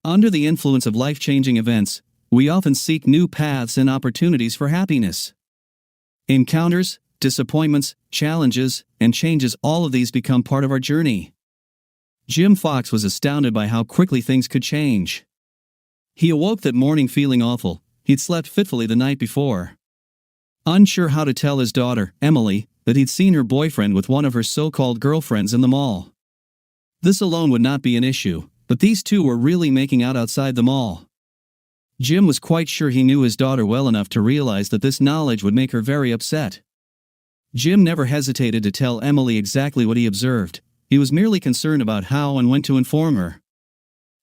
Under the influence of life-changing events, we often seek new paths and opportunities for happiness. Encounters, disappointments, challenges, and changes, all of these become part of our journey. Jim Fox was astounded by how quickly things could change. He awoke that morning feeling awful. He'd slept fitfully the night before. Unsure how to tell his daughter, Emily, that he'd seen her boyfriend with one of her so-called girlfriends in the mall. This alone would not be an issue, but these two were really making out outside the mall. Jim was quite sure he knew his daughter well enough to realize that this knowledge would make her very upset. Jim never hesitated to tell Emily exactly what he observed. He was merely concerned about how and when to inform her.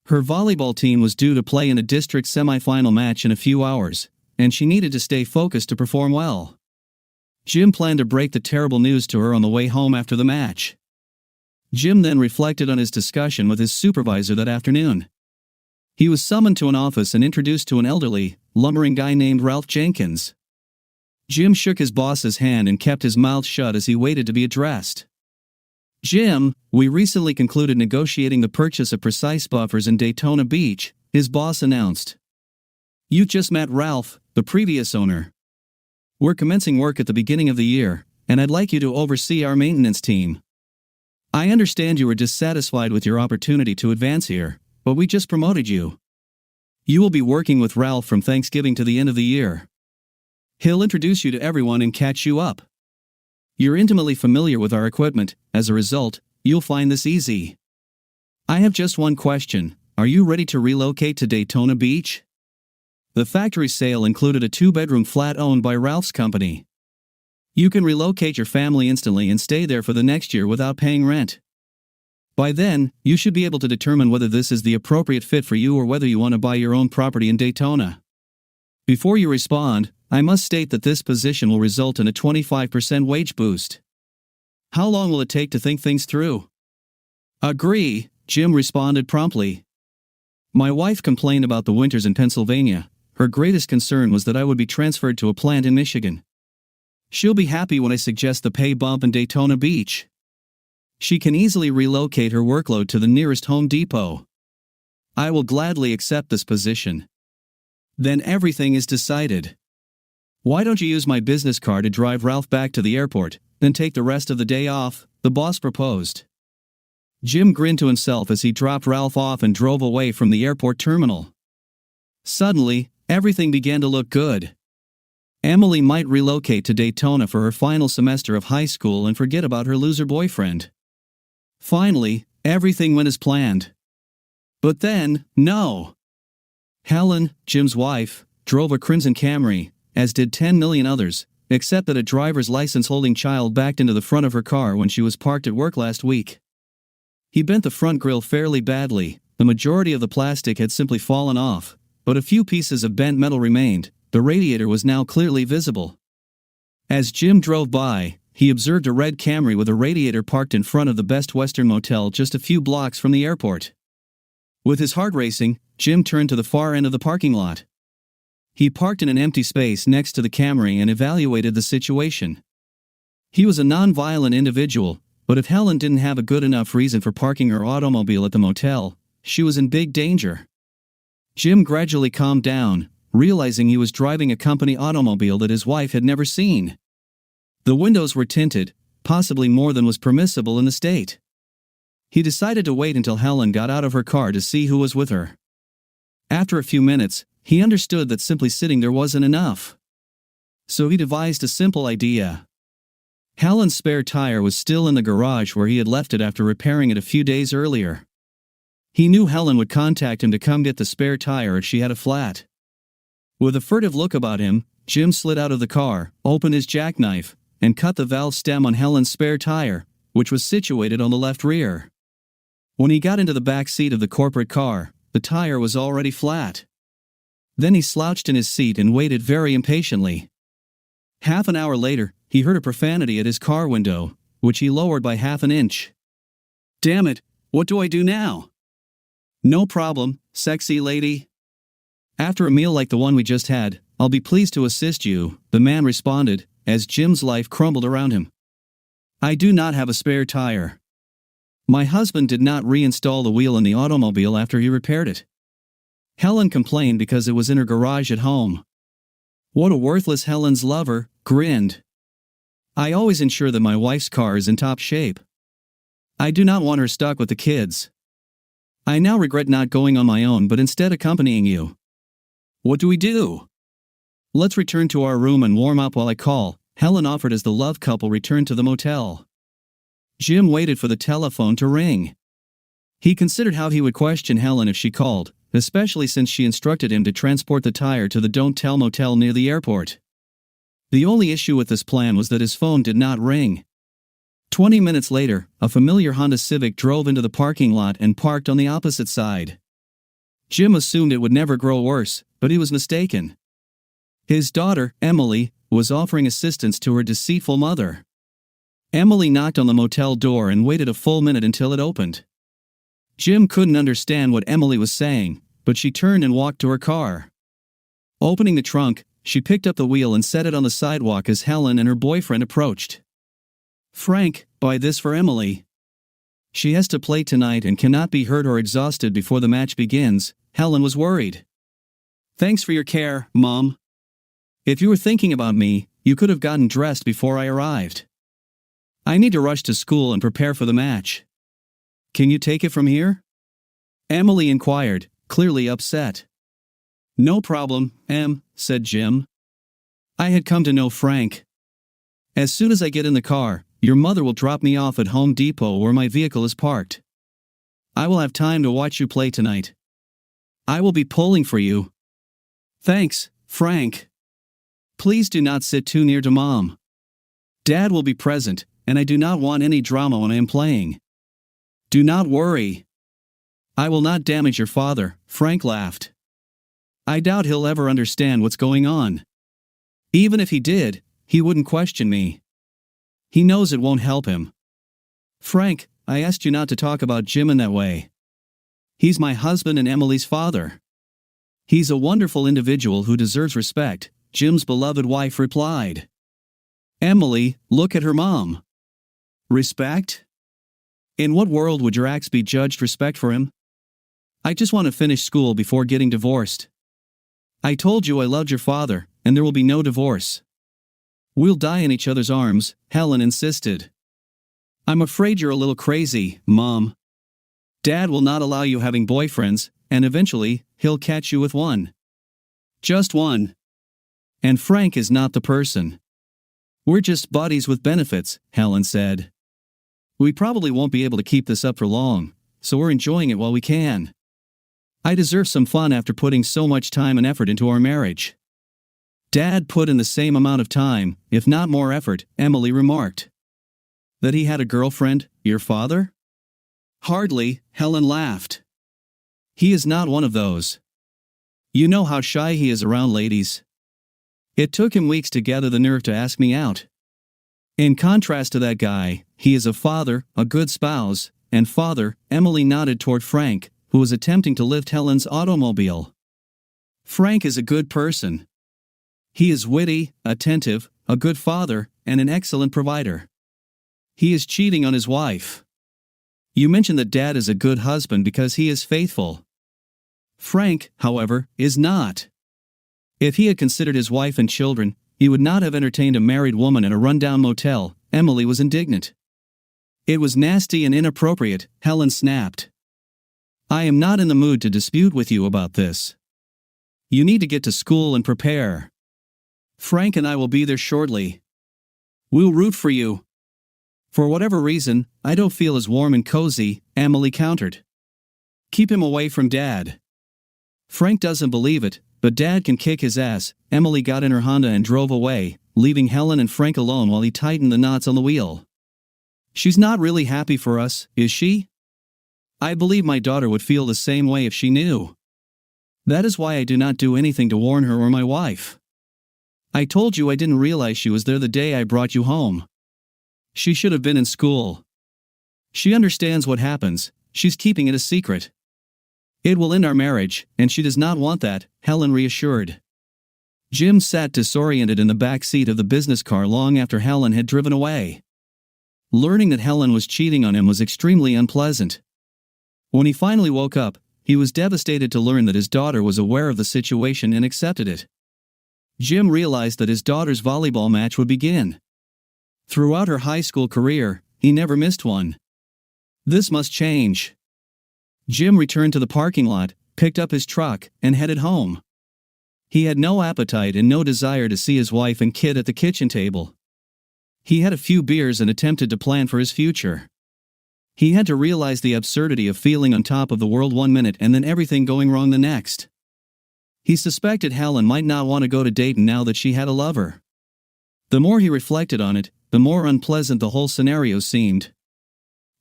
Her volleyball team was due to play in a district semifinal match in a few hours, and she needed to stay focused to perform well. Jim planned to break the terrible news to her on the way home after the match. Jim then reflected on his discussion with his supervisor that afternoon. He was summoned to an office and introduced to an elderly, lumbering guy named Ralph Jenkins. Jim shook his boss's hand and kept his mouth shut as he waited to be addressed. "Jim, we recently concluded negotiating the purchase of precise buffers in Daytona Beach," his boss announced. "You just met Ralph, the previous owner. We're commencing work at the beginning of the year, and I'd like you to oversee our maintenance team. I understand you were dissatisfied with your opportunity to advance here, but we just promoted you. You will be working with Ralph from Thanksgiving to the end of the year. He'll introduce you to everyone and catch you up. You're intimately familiar with our equipment. As a result, you'll find this easy. I have just one question. Are you ready to relocate to Daytona Beach?" The factory sale included a 2-bedroom flat owned by Ralph's company. You can relocate your family instantly and stay there for the next year without paying rent. By then, you should be able to determine whether this is the appropriate fit for you or whether you want to buy your own property in Daytona. Before you respond, I must state that this position will result in a 25% wage boost. How long will it take to think things through?" "Agree," Jim responded promptly. "My wife complained about the winters in Pennsylvania. Her greatest concern was that I would be transferred to a plant in Michigan. She'll be happy when I suggest the pay bump in Daytona Beach. She can easily relocate her workload to the nearest Home Depot. I will gladly accept this position. Then everything is decided. Why don't you use my business car to drive Ralph back to the airport, then take the rest of the day off?" the boss proposed. Jim grinned to himself as he dropped Ralph off and drove away from the airport terminal. Suddenly, everything began to look good. Emily might relocate to Daytona for her final semester of high school and forget about her loser boyfriend. Finally, everything went as planned. But then, no. Helen, Jim's wife, drove a crimson Camry, as did 10 million others, except that a driver's license-holding child backed into the front of her car when she was parked at work last week. He bent the front grille fairly badly. The majority of the plastic had simply fallen off, but a few pieces of bent metal remained. The radiator was now clearly visible. As Jim drove by, he observed a red Camry with a radiator parked in front of the Best Western Motel just a few blocks from the airport. With his heart racing, Jim turned to the far end of the parking lot. He parked in an empty space next to the Camry and evaluated the situation. He was a non-violent individual, but if Helen didn't have a good enough reason for parking her automobile at the motel, she was in big danger. Jim gradually calmed down, realizing he was driving a company automobile that his wife had never seen. The windows were tinted, possibly more than was permissible in the state. He decided to wait until Helen got out of her car to see who was with her. After a few minutes, he understood that simply sitting there wasn't enough. So he devised a simple idea. Helen's spare tire was still in the garage where he had left it after repairing it a few days earlier. He knew Helen would contact him to come get the spare tire if she had a flat. With a furtive look about him, Jim slid out of the car, opened his jackknife, and cut the valve stem on Helen's spare tire, which was situated on the left rear. When he got into the back seat of the corporate car, the tire was already flat. Then he slouched in his seat and waited very impatiently. Half an hour later, he heard a profanity at his car window, which he lowered by half an inch. "Damn it, what do I do now?" "No problem, sexy lady. After a meal like the one we just had, I'll be pleased to assist you," the man responded, as Jim's life crumbled around him. "I do not have a spare tire. My husband did not reinstall the wheel in the automobile after he repaired it. Helen complained because it was in her garage at home. What a worthless Helen's lover grinned. I always ensure that my wife's car is in top shape. I do not want her stuck with the kids. I now regret not going on my own but instead accompanying you. What do we do? Let's return to our room and warm up while I call, Helen offered as the love couple returned to the motel. Jim waited for the telephone to ring. He considered how he would question Helen if she called, especially since she instructed him to transport the tire to the Don't Tell motel near the airport. The only issue with this plan was that his phone did not ring. 20 minutes later, a familiar Honda Civic drove into the parking lot and parked on the opposite side. Jim assumed it would never grow worse, but he was mistaken. His daughter, Emily, was offering assistance to her deceitful mother. Emily knocked on the motel door and waited a full minute until it opened. Jim couldn't understand what Emily was saying, but she turned and walked to her car. Opening the trunk, she picked up the wheel and set it on the sidewalk as Helen and her boyfriend approached. Frank, buy this for Emily. She has to play tonight and cannot be hurt or exhausted before the match begins, Helen was worried. Thanks for your care, Mom. If you were thinking about me, you could have gotten dressed before I arrived. I need to rush to school and prepare for the match. Can you take it from here? Emily inquired, clearly upset. No problem, Em, said Jim. I had come to know Frank. As soon as I get in the car, your mother will drop me off at Home Depot where my vehicle is parked. I will have time to watch you play tonight. I will be pulling for you. Thanks, Frank. Please do not sit too near to Mom. Dad will be present, and I do not want any drama when I am playing. Do not worry. I will not damage your father, Frank laughed. I doubt he'll ever understand what's going on. Even if he did, he wouldn't question me. He knows it won't help him. Frank, I asked you not to talk about Jim in that way. He's my husband and Emily's father. He's a wonderful individual who deserves respect, Jim's beloved wife replied. Emily, look at her mom. Respect? In what world would your acts be judged respect for him? I just want to finish school before getting divorced. I told you I loved your father, and there will be no divorce. We'll die in each other's arms, Helen insisted. I'm afraid you're a little crazy, Mom. Dad will not allow you having boyfriends, and eventually, he'll catch you with one. Just one. And Frank is not the person. We're just buddies with benefits, Helen said. We probably won't be able to keep this up for long, so we're enjoying it while we can. I deserve some fun after putting so much time and effort into our marriage. Dad put in the same amount of time, if not more effort, Emily remarked. That he had a girlfriend, your father? Hardly, Helen laughed. He is not one of those. You know how shy he is around ladies. It took him weeks to gather the nerve to ask me out. In contrast to that guy, he is a father, a good spouse, and father, Emily nodded toward Frank, who was attempting to lift Helen's automobile. Frank is a good person. He is witty, attentive, a good father, and an excellent provider. He is cheating on his wife. You mentioned that Dad is a good husband because he is faithful. Frank, however, is not. If he had considered his wife and children, he would not have entertained a married woman in a rundown motel, Emily was indignant. It was nasty and inappropriate, Helen snapped. I am not in the mood to dispute with you about this. You need to get to school and prepare. Frank and I will be there shortly. We'll root for you. For whatever reason, I don't feel as warm and cozy, Emily countered. Keep him away from Dad. Frank doesn't believe it, but Dad can kick his ass. Emily got in her Honda and drove away, leaving Helen and Frank alone while he tightened the knots on the wheel. She's not really happy for us, is she? I believe my daughter would feel the same way if she knew. That is why I do not do anything to warn her or my wife. I told you I didn't realize she was there the day I brought you home. She should have been in school. She understands what happens, she's keeping it a secret. It will end our marriage, and she does not want that, Helen reassured. Jim sat disoriented in the back seat of the business car long after Helen had driven away. Learning that Helen was cheating on him was extremely unpleasant. When he finally woke up, he was devastated to learn that his daughter was aware of the situation and accepted it. Jim realized that his daughter's volleyball match would begin. Throughout her high school career, he never missed one. This must change. Jim returned to the parking lot, picked up his truck, and headed home. He had no appetite and no desire to see his wife and kid at the kitchen table. He had a few beers and attempted to plan for his future. He had to realize the absurdity of feeling on top of the world one minute and then everything going wrong the next. He suspected Helen might not want to go to Dayton now that she had a lover. The more he reflected on it, the more unpleasant the whole scenario seemed.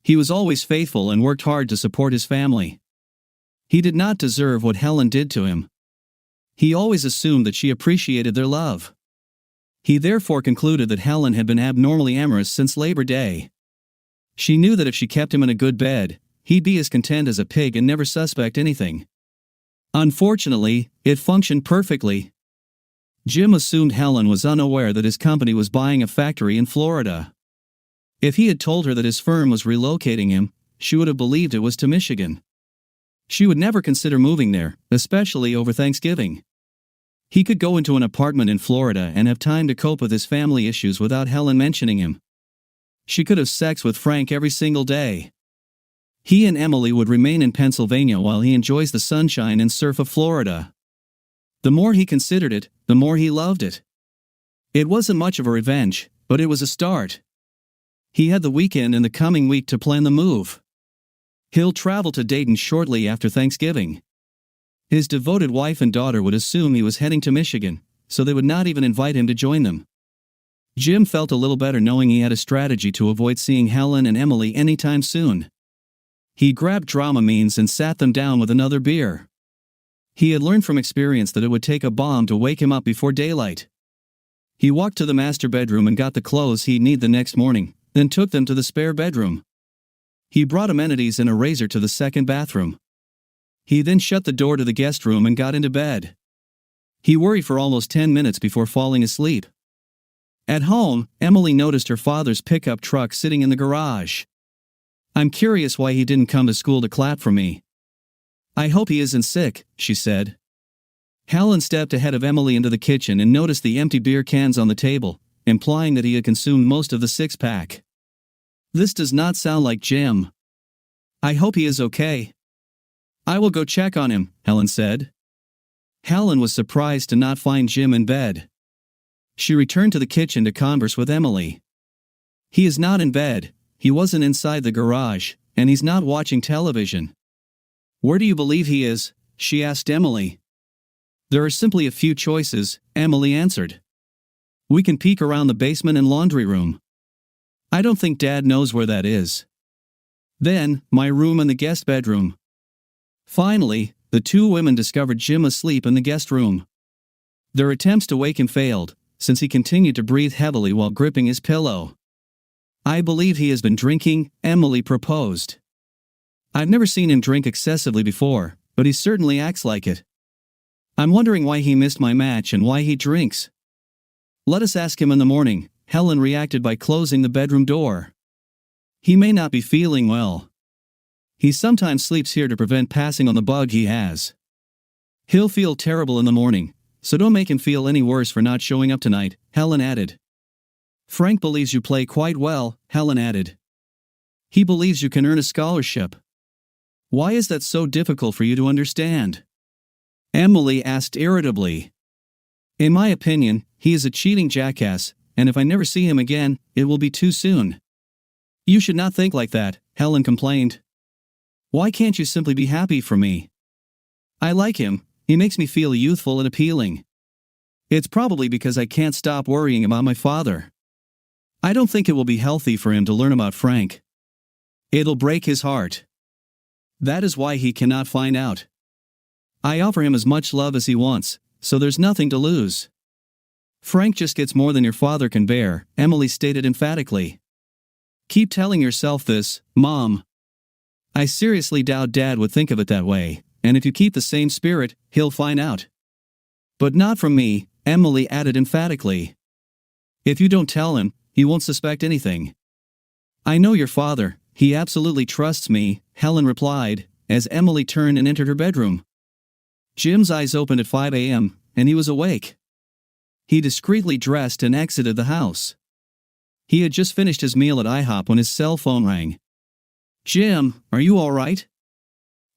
He was always faithful and worked hard to support his family. He did not deserve what Helen did to him. He always assumed that she appreciated their love. He therefore concluded that Helen had been abnormally amorous since Labor Day. She knew that if she kept him in a good bed, he'd be as content as a pig and never suspect anything. Unfortunately, it functioned perfectly. Jim assumed Helen was unaware that his company was buying a factory in Florida. If he had told her that his firm was relocating him, she would have believed it was to Michigan. She would never consider moving there, especially over Thanksgiving. He could go into an apartment in Florida and have time to cope with his family issues without Helen mentioning him. She could have sex with Frank every single day. He and Emily would remain in Pennsylvania while he enjoys the sunshine and surf of Florida. The more he considered it, the more he loved it. It wasn't much of a revenge, but it was a start. He had the weekend and the coming week to plan the move. He'll travel to Dayton shortly after Thanksgiving. His devoted wife and daughter would assume he was heading to Michigan, so they would not even invite him to join them. Jim felt a little better knowing he had a strategy to avoid seeing Helen and Emily anytime soon. He grabbed Dramamines and sat them down with another beer. He had learned from experience that it would take a bomb to wake him up before daylight. He walked to the master bedroom and got the clothes he'd need the next morning, then took them to the spare bedroom. He brought amenities and a razor to the second bathroom. He then shut the door to the guest room and got into bed. He worried for almost 10 minutes before falling asleep. At home, Emily noticed her father's pickup truck sitting in the garage. "I'm curious why he didn't come to school to clap for me. I hope he isn't sick," she said. Helen stepped ahead of Emily into the kitchen and noticed the empty beer cans on the table, implying that he had consumed most of the six-pack. "This does not sound like Jim. I hope he is okay." "I will go check on him," Helen said. Helen was surprised to not find Jim in bed. She returned to the kitchen to converse with Emily. "He is not in bed, he wasn't inside the garage, and he's not watching television." "Where do you believe he is?" she asked Emily. "There are simply a few choices," Emily answered. "We can peek around the basement and laundry room. I don't think Dad knows where that is. Then, my room and the guest bedroom." Finally, the two women discovered Jim asleep in the guest room. Their attempts to wake him failed, since he continued to breathe heavily while gripping his pillow. "I believe he has been drinking," Emily proposed. "I've never seen him drink excessively before, but he certainly acts like it. I'm wondering why he missed my match and why he drinks." "Let us ask him in the morning," Helen reacted by closing the bedroom door. "He may not be feeling well. He sometimes sleeps here to prevent passing on the bug he has. He'll feel terrible in the morning, so don't make him feel any worse for not showing up tonight," Helen added. "Frank believes you play quite well," Helen added. "He believes you can earn a scholarship. Why is that so difficult for you to understand?" Emily asked irritably. "In my opinion, he is a cheating jackass, and if I never see him again, it will be too soon." "You should not think like that," Helen complained. "Why can't you simply be happy for me? I like him, he makes me feel youthful and appealing. It's probably because I can't stop worrying about my father. I don't think it will be healthy for him to learn about Frank. It'll break his heart. That is why he cannot find out. I offer him as much love as he wants, so there's nothing to lose." "Frank just gets more than your father can bear," Emily stated emphatically. "Keep telling yourself this, Mom. I seriously doubt Dad would think of it that way, and if you keep the same spirit, he'll find out." "But not from me," Emily added emphatically. "If you don't tell him, he won't suspect anything." "I know your father, he absolutely trusts me," Helen replied, as Emily turned and entered her bedroom. Jim's eyes opened at 5 a.m., and he was awake. He discreetly dressed and exited the house. He had just finished his meal at IHOP when his cell phone rang. "Jim, are you all right?"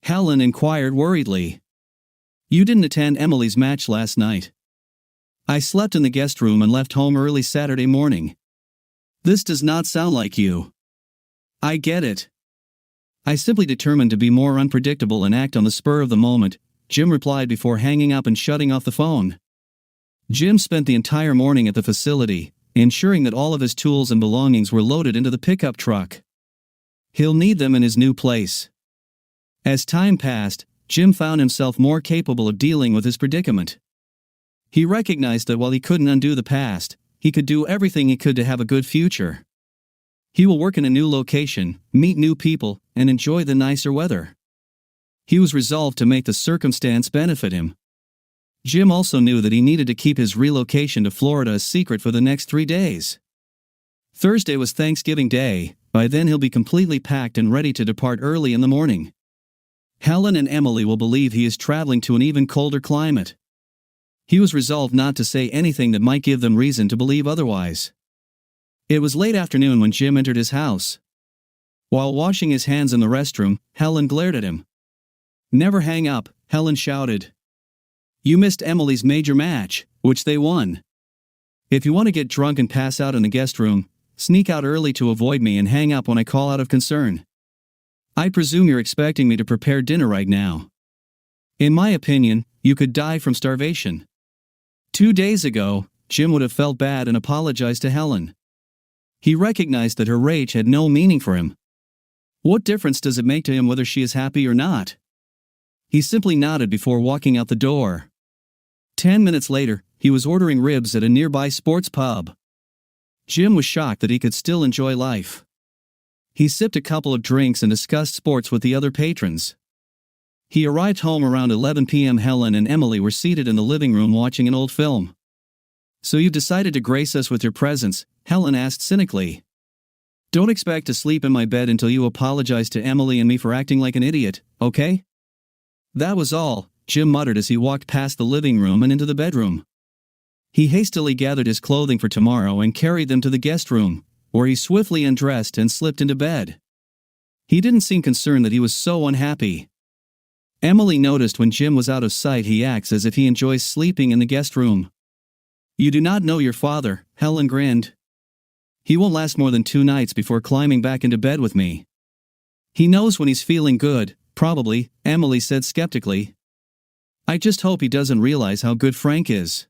Helen inquired worriedly. "You didn't attend Emily's match last night." "I slept in the guest room and left home early Saturday morning." "This does not sound like you." "I get it. I simply determined to be more unpredictable and act on the spur of the moment," Jim replied before hanging up and shutting off the phone. Jim spent the entire morning at the facility, ensuring that all of his tools and belongings were loaded into the pickup truck. He'll need them in his new place. As time passed, Jim found himself more capable of dealing with his predicament. He recognized that while he couldn't undo the past, he could do everything he could to have a good future. He will work in a new location, meet new people, and enjoy the nicer weather. He was resolved to make the circumstance benefit him. Jim also knew that he needed to keep his relocation to Florida a secret for the next 3 days. Thursday was Thanksgiving Day. By then he'll be completely packed and ready to depart early in the morning. Helen and Emily will believe he is traveling to an even colder climate. He was resolved not to say anything that might give them reason to believe otherwise. It was late afternoon when Jim entered his house. While washing his hands in the restroom, Helen glared at him. "Never hang up," Helen shouted. "You missed Emily's major match, which they won. If you want to get drunk and pass out in the guest room, sneak out early to avoid me and hang up when I call out of concern. I presume you're expecting me to prepare dinner right now. In my opinion, you could die from starvation." 2 days ago, Jim would have felt bad and apologized to Helen. He recognized that her rage had no meaning for him. What difference does it make to him whether she is happy or not? He simply nodded before walking out the door. 10 minutes later, he was ordering ribs at a nearby sports pub. Jim was shocked that he could still enjoy life. He sipped a couple of drinks and discussed sports with the other patrons. He arrived home around 11 p.m. Helen and Emily were seated in the living room watching an old film. "So you've decided to grace us with your presence?" Helen asked cynically. "Don't expect to sleep in my bed until you apologize to Emily and me for acting like an idiot, okay?" That was all, Jim muttered as he walked past the living room and into the bedroom. He hastily gathered his clothing for tomorrow and carried them to the guest room, where he swiftly undressed and slipped into bed. He didn't seem concerned that he was so unhappy. Emily noticed when Jim was out of sight he acts as if he enjoys sleeping in the guest room. "You do not know your father," Helen grinned. "He won't last more than 2 nights before climbing back into bed with me." "He knows when he's feeling good, probably," Emily said skeptically. "I just hope he doesn't realize how good Frank is."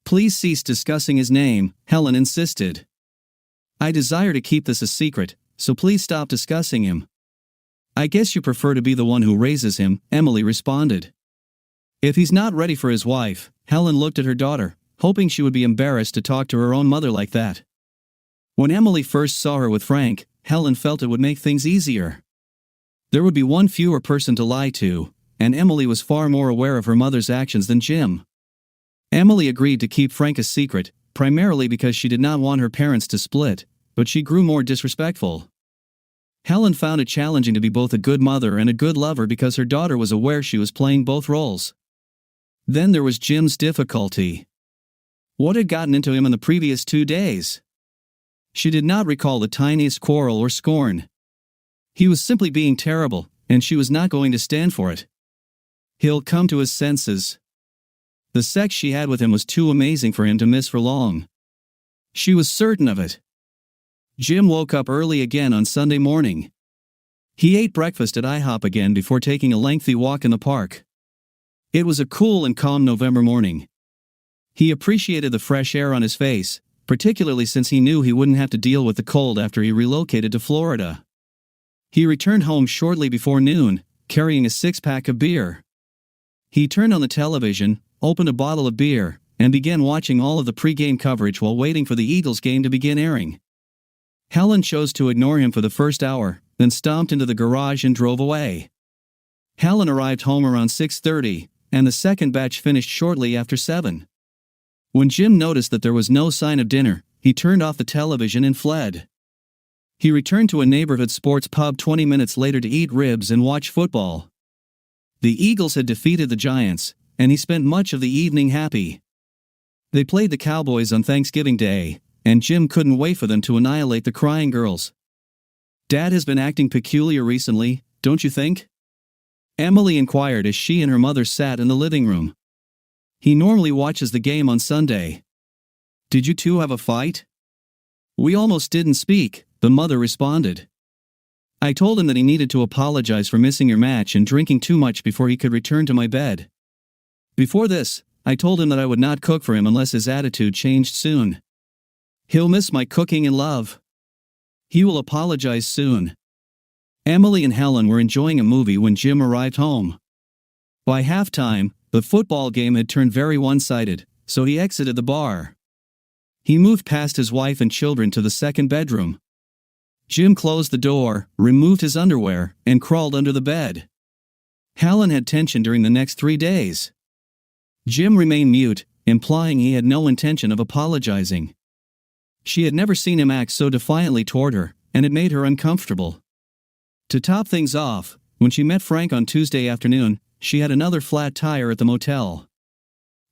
"Please cease discussing his name," Helen insisted. "I desire to keep this a secret, so please stop discussing him." "I guess you prefer to be the one who raises him," Emily responded. "If he's not ready for his wife," Helen looked at her daughter, hoping she would be embarrassed to talk to her own mother like that. When Emily first saw her with Frank, Helen felt it would make things easier. There would be one fewer person to lie to, and Emily was far more aware of her mother's actions than Jim. Emily agreed to keep Frank a secret, primarily because she did not want her parents to split, but she grew more disrespectful. Helen found it challenging to be both a good mother and a good lover because her daughter was aware she was playing both roles. Then there was Jim's difficulty. What had gotten into him in the previous 2 days? She did not recall the tiniest quarrel or scorn. He was simply being terrible, and she was not going to stand for it. He'll come to his senses. The sex she had with him was too amazing for him to miss for long. She was certain of it. Jim woke up early again on Sunday morning. He ate breakfast at IHOP again before taking a lengthy walk in the park. It was a cool and calm November morning. He appreciated the fresh air on his face, particularly since he knew he wouldn't have to deal with the cold after he relocated to Florida. He returned home shortly before noon, carrying a 6-pack of beer. He turned on the television, opened a bottle of beer, and began watching all of the pregame coverage while waiting for the Eagles game to begin airing. Helen chose to ignore him for the first hour, then stomped into the garage and drove away. Helen arrived home around 6:30, and the second batch finished shortly after 7. When Jim noticed that there was no sign of dinner, he turned off the television and fled. He returned to a neighborhood sports pub 20 minutes later to eat ribs and watch football. The Eagles had defeated the Giants, and he spent much of the evening happy. They played the Cowboys on Thanksgiving Day, and Jim couldn't wait for them to annihilate the crying girls. "Dad has been acting peculiar recently, don't you think?" Emily inquired as she and her mother sat in the living room. "He normally watches the game on Sunday." "Did you two have a fight?" "We almost didn't speak," the mother responded. "I told him that he needed to apologize for missing your match and drinking too much before he could return to my bed. Before this, I told him that I would not cook for him unless his attitude changed soon. He'll miss my cooking and love. He will apologize soon." Emily and Helen were enjoying a movie when Jim arrived home. By halftime, the football game had turned very one-sided, so he exited the bar. He moved past his wife and children to the second bedroom. Jim closed the door, removed his underwear, and crawled under the bed. Helen had tension during the next 3 days. Jim remained mute, implying he had no intention of apologizing. She had never seen him act so defiantly toward her, and it made her uncomfortable. To top things off, when she met Frank on Tuesday afternoon, she had another flat tire at the motel.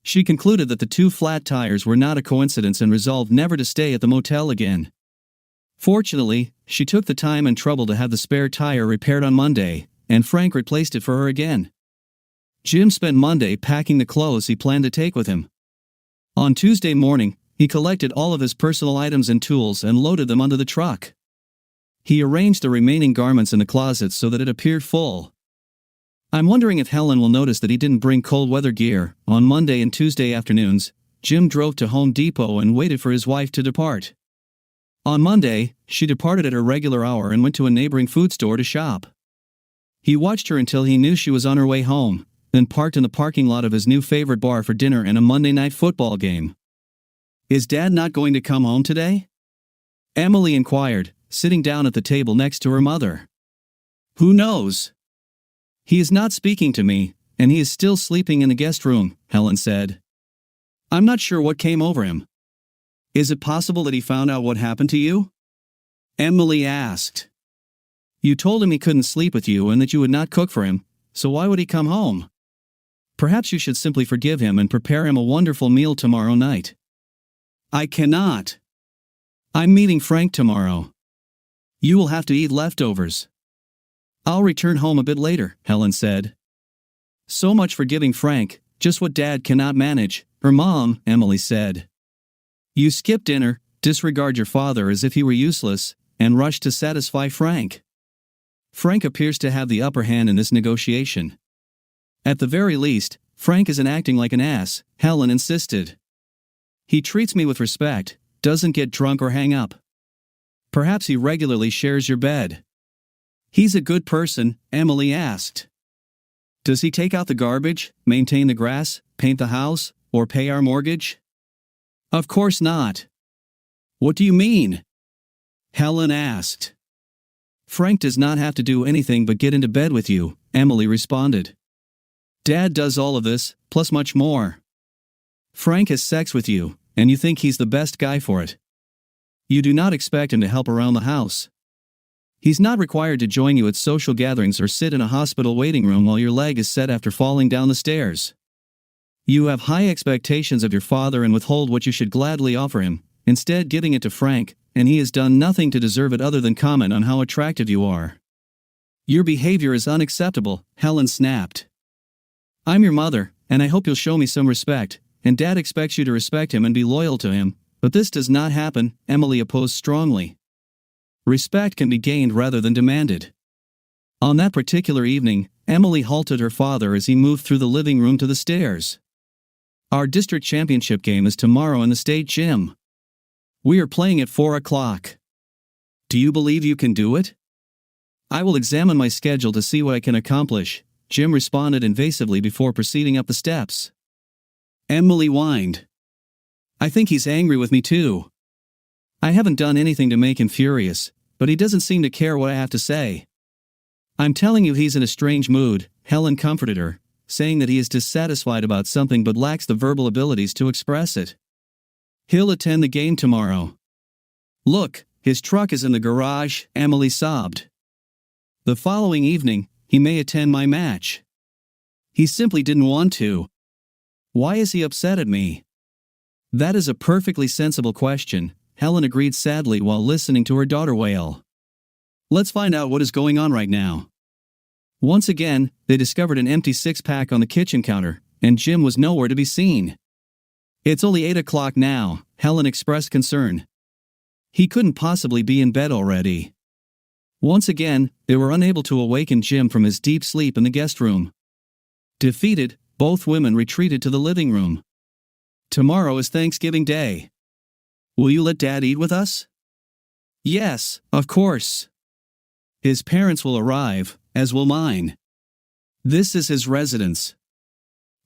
She concluded that the 2 flat tires were not a coincidence and resolved never to stay at the motel again. Fortunately, she took the time and trouble to have the spare tire repaired on Monday, and Frank replaced it for her again. Jim spent Monday packing the clothes he planned to take with him. On Tuesday morning, he collected all of his personal items and tools and loaded them onto the truck. He arranged the remaining garments in the closet so that it appeared full. "I'm wondering if Helen will notice that he didn't bring cold weather gear." On Monday and Tuesday afternoons, Jim drove to Home Depot and waited for his wife to depart. On Monday, she departed at her regular hour and went to a neighboring food store to shop. He watched her until he knew she was on her way home, then parked in the parking lot of his new favorite bar for dinner and a Monday night football game. "Is Dad not going to come home today?" Emily inquired, sitting down at the table next to her mother. "Who knows? He is not speaking to me, and he is still sleeping in the guest room," Helen said. "I'm not sure what came over him." "Is it possible that he found out what happened to you?" Emily asked. "You told him he couldn't sleep with you and that you would not cook for him, so why would he come home? Perhaps you should simply forgive him and prepare him a wonderful meal tomorrow night." "I cannot. I'm meeting Frank tomorrow. You will have to eat leftovers." "I'll return home a bit later," Helen said. "So much for giving Frank, just what Dad cannot manage," her mom, Emily, said. "You skip dinner, disregard your father as if he were useless, and rush to satisfy Frank. Frank appears to have the upper hand in this negotiation." "At the very least, Frank isn't acting like an ass," Helen insisted. "He treats me with respect, doesn't get drunk or hang up. Perhaps he regularly shares your bed." "He's a good person," Emily asked. "Does he take out the garbage, maintain the grass, paint the house, or pay our mortgage?" "Of course not." "What do you mean?" Helen asked. "Frank does not have to do anything but get into bed with you," Emily responded. "Dad does all of this, plus much more. Frank has sex with you, and you think he's the best guy for it. You do not expect him to help around the house. He's not required to join you at social gatherings or sit in a hospital waiting room while your leg is set after falling down the stairs. You have high expectations of your father and withhold what you should gladly offer him, instead giving it to Frank, and he has done nothing to deserve it other than comment on how attractive you are. Your behavior is unacceptable," Helen snapped. "I'm your mother, and I hope you'll show me some respect, and Dad expects you to respect him and be loyal to him, but this does not happen," Emily opposed strongly. "Respect can be gained rather than demanded." On that particular evening, Emily halted her father as he moved through the living room to the stairs. "Our district championship game is tomorrow in the state gym. We are playing at 4 o'clock. Do you believe you can do it?" "I will examine my schedule to see what I can accomplish," Jim responded invasively before proceeding up the steps. Emily whined. "I think he's angry with me too. I haven't done anything to make him furious, but he doesn't seem to care what I have to say." "I'm telling you he's in a strange mood," Helen comforted her, saying that he is dissatisfied about something but lacks the verbal abilities to express it. "He'll attend the game tomorrow. Look, his truck is in the garage, Emily sobbed. The following evening, he may attend my match. He simply didn't want to. Why is he upset at me? That is a perfectly sensible question, Helen agreed sadly while listening to her daughter wail. Let's find out what is going on right now. Once again, they discovered an empty six-pack on the kitchen counter, and Jim was nowhere to be seen. It's only 8 o'clock now, Helen expressed concern. He couldn't possibly be in bed already. Once again, they were unable to awaken Jim from his deep sleep in the guest room. Defeated, both women retreated to the living room. Tomorrow is Thanksgiving Day. Will you let Dad eat with us? Yes, of course. His parents will arrive, as will mine. This is his residence.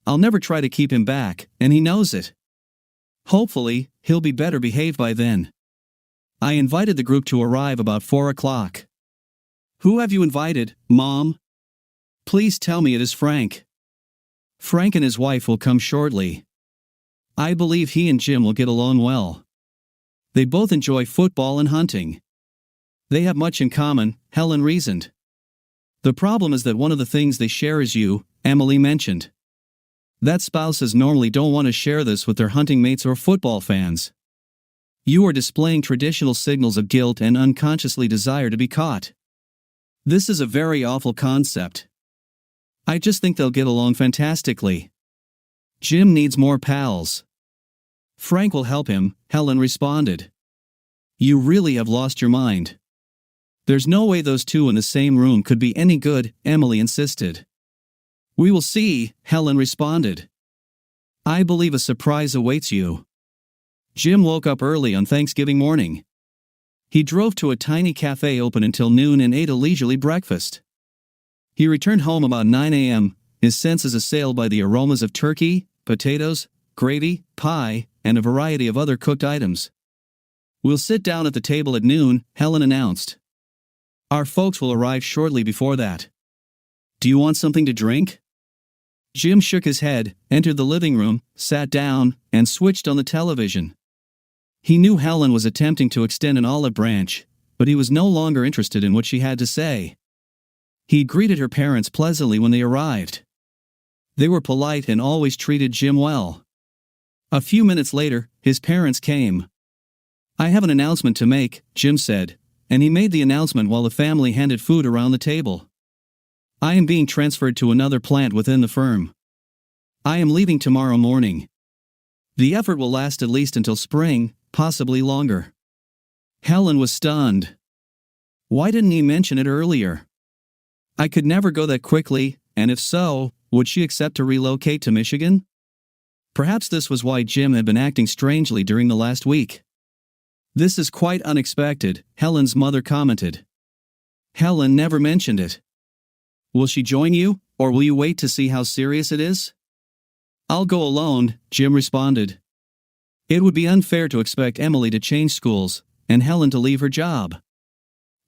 I'll never try to keep him back, and he knows it. Hopefully, he'll be better behaved by then. I invited the group to arrive about 4 o'clock. Who have you invited, Mom? Please tell me it is Frank. Frank and his wife will come shortly. I believe he and Jim will get along well. They both enjoy football and hunting. They have much in common, Helen reasoned. The problem is that one of the things they share is you, Emily mentioned. That spouses normally don't want to share this with their hunting mates or football fans. You are displaying traditional signals of guilt and unconsciously desire to be caught. This is a very awful concept. I just think they'll get along fantastically. Jim needs more pals. Frank will help him, Helen responded. You really have lost your mind. There's no way those two in the same room could be any good, Emily insisted. We will see, Helen responded. I believe a surprise awaits you. Jim woke up early on Thanksgiving morning. He drove to a tiny cafe open until noon and ate a leisurely breakfast. He returned home about 9 a.m., his senses assailed by the aromas of turkey, potatoes, gravy, pie, and a variety of other cooked items. We'll sit down at the table at noon, Helen announced. Our folks will arrive shortly before that. Do you want something to drink? Jim shook his head, entered the living room, sat down, and switched on the television. He knew Helen was attempting to extend an olive branch, but he was no longer interested in what she had to say. He greeted her parents pleasantly when they arrived. They were polite and always treated Jim well. A few minutes later, his parents came. I have an announcement to make, Jim said, and he made the announcement while the family handed food around the table. I am being transferred to another plant within the firm. I am leaving tomorrow morning. The effort will last at least until spring, possibly longer. Helen was stunned. Why didn't he mention it earlier? I could never go that quickly, and if so, would she accept to relocate to Michigan? Perhaps this was why Jim had been acting strangely during the last week. This is quite unexpected, Helen's mother commented. Helen never mentioned it. Will she join you, or will you wait to see how serious it is? I'll go alone, Jim responded. It would be unfair to expect Emily to change schools, and Helen to leave her job.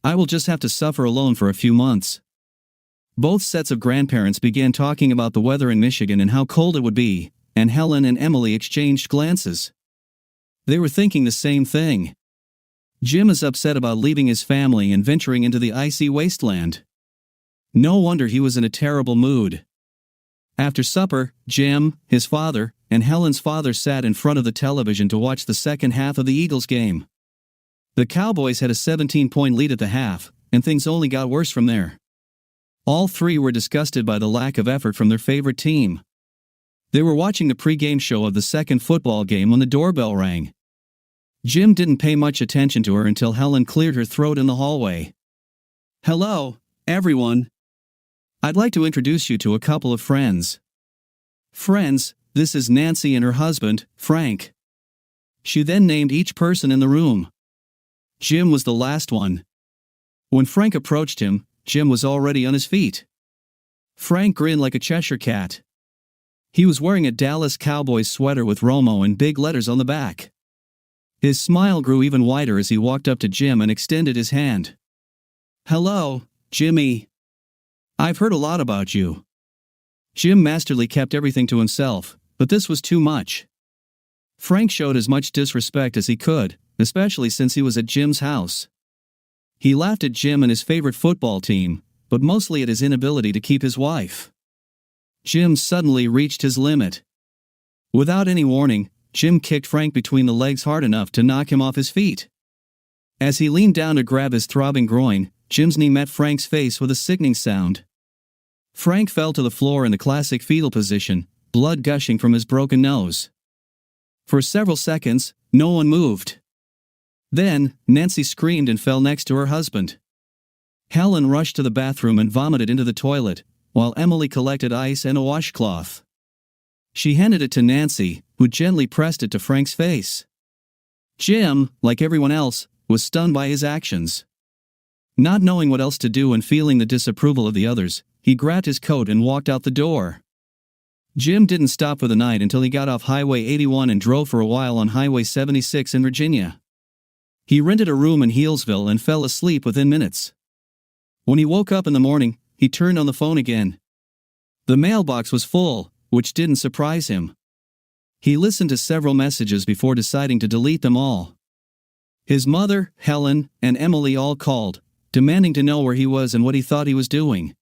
I will just have to suffer alone for a few months. Both sets of grandparents began talking about the weather in Michigan and how cold it would be, and Helen and Emily exchanged glances. They were thinking the same thing. Jim is upset about leaving his family and venturing into the icy wasteland. No wonder he was in a terrible mood. After supper, Jim, his father, and Helen's father sat in front of the television to watch the second half of the Eagles game. The Cowboys had a 17-point lead at the half, and things only got worse from there. All three were disgusted by the lack of effort from their favorite team. They were watching the pre-game show of the second football game when the doorbell rang. Jim didn't pay much attention to her until Helen cleared her throat in the hallway. Hello, everyone. I'd like to introduce you to a couple of friends. Friends, this is Nancy and her husband, Frank. She then named each person in the room. Jim was the last one. When Frank approached him, Jim was already on his feet. Frank grinned like a Cheshire cat. He was wearing a Dallas Cowboys sweater with Romo in big letters on the back. His smile grew even wider as he walked up to Jim and extended his hand. Hello, Jimmy. I've heard a lot about you. Jim masterfully kept everything to himself, but this was too much. Frank showed as much disrespect as he could, especially since he was at Jim's house. He laughed at Jim and his favorite football team, but mostly at his inability to keep his wife. Jim suddenly reached his limit. Without any warning, Jim kicked Frank between the legs hard enough to knock him off his feet. As he leaned down to grab his throbbing groin, Jim's knee met Frank's face with a sickening sound. Frank fell to the floor in the classic fetal position, blood gushing from his broken nose. For several seconds, no one moved. Then, Nancy screamed and fell next to her husband. Helen rushed to the bathroom and vomited into the toilet, while Emily collected ice and a washcloth. She handed it to Nancy, who gently pressed it to Frank's face. Jim, like everyone else, was stunned by his actions. Not knowing what else to do and feeling the disapproval of the others, he grabbed his coat and walked out the door. Jim didn't stop for the night until he got off Highway 81 and drove for a while on Highway 76 in Virginia. He rented a room in Healesville and fell asleep within minutes. When he woke up in the morning, he turned on the phone again. The mailbox was full, which didn't surprise him. He listened to several messages before deciding to delete them all. His mother, Helen, and Emily all called, demanding to know where he was and what he thought he was doing.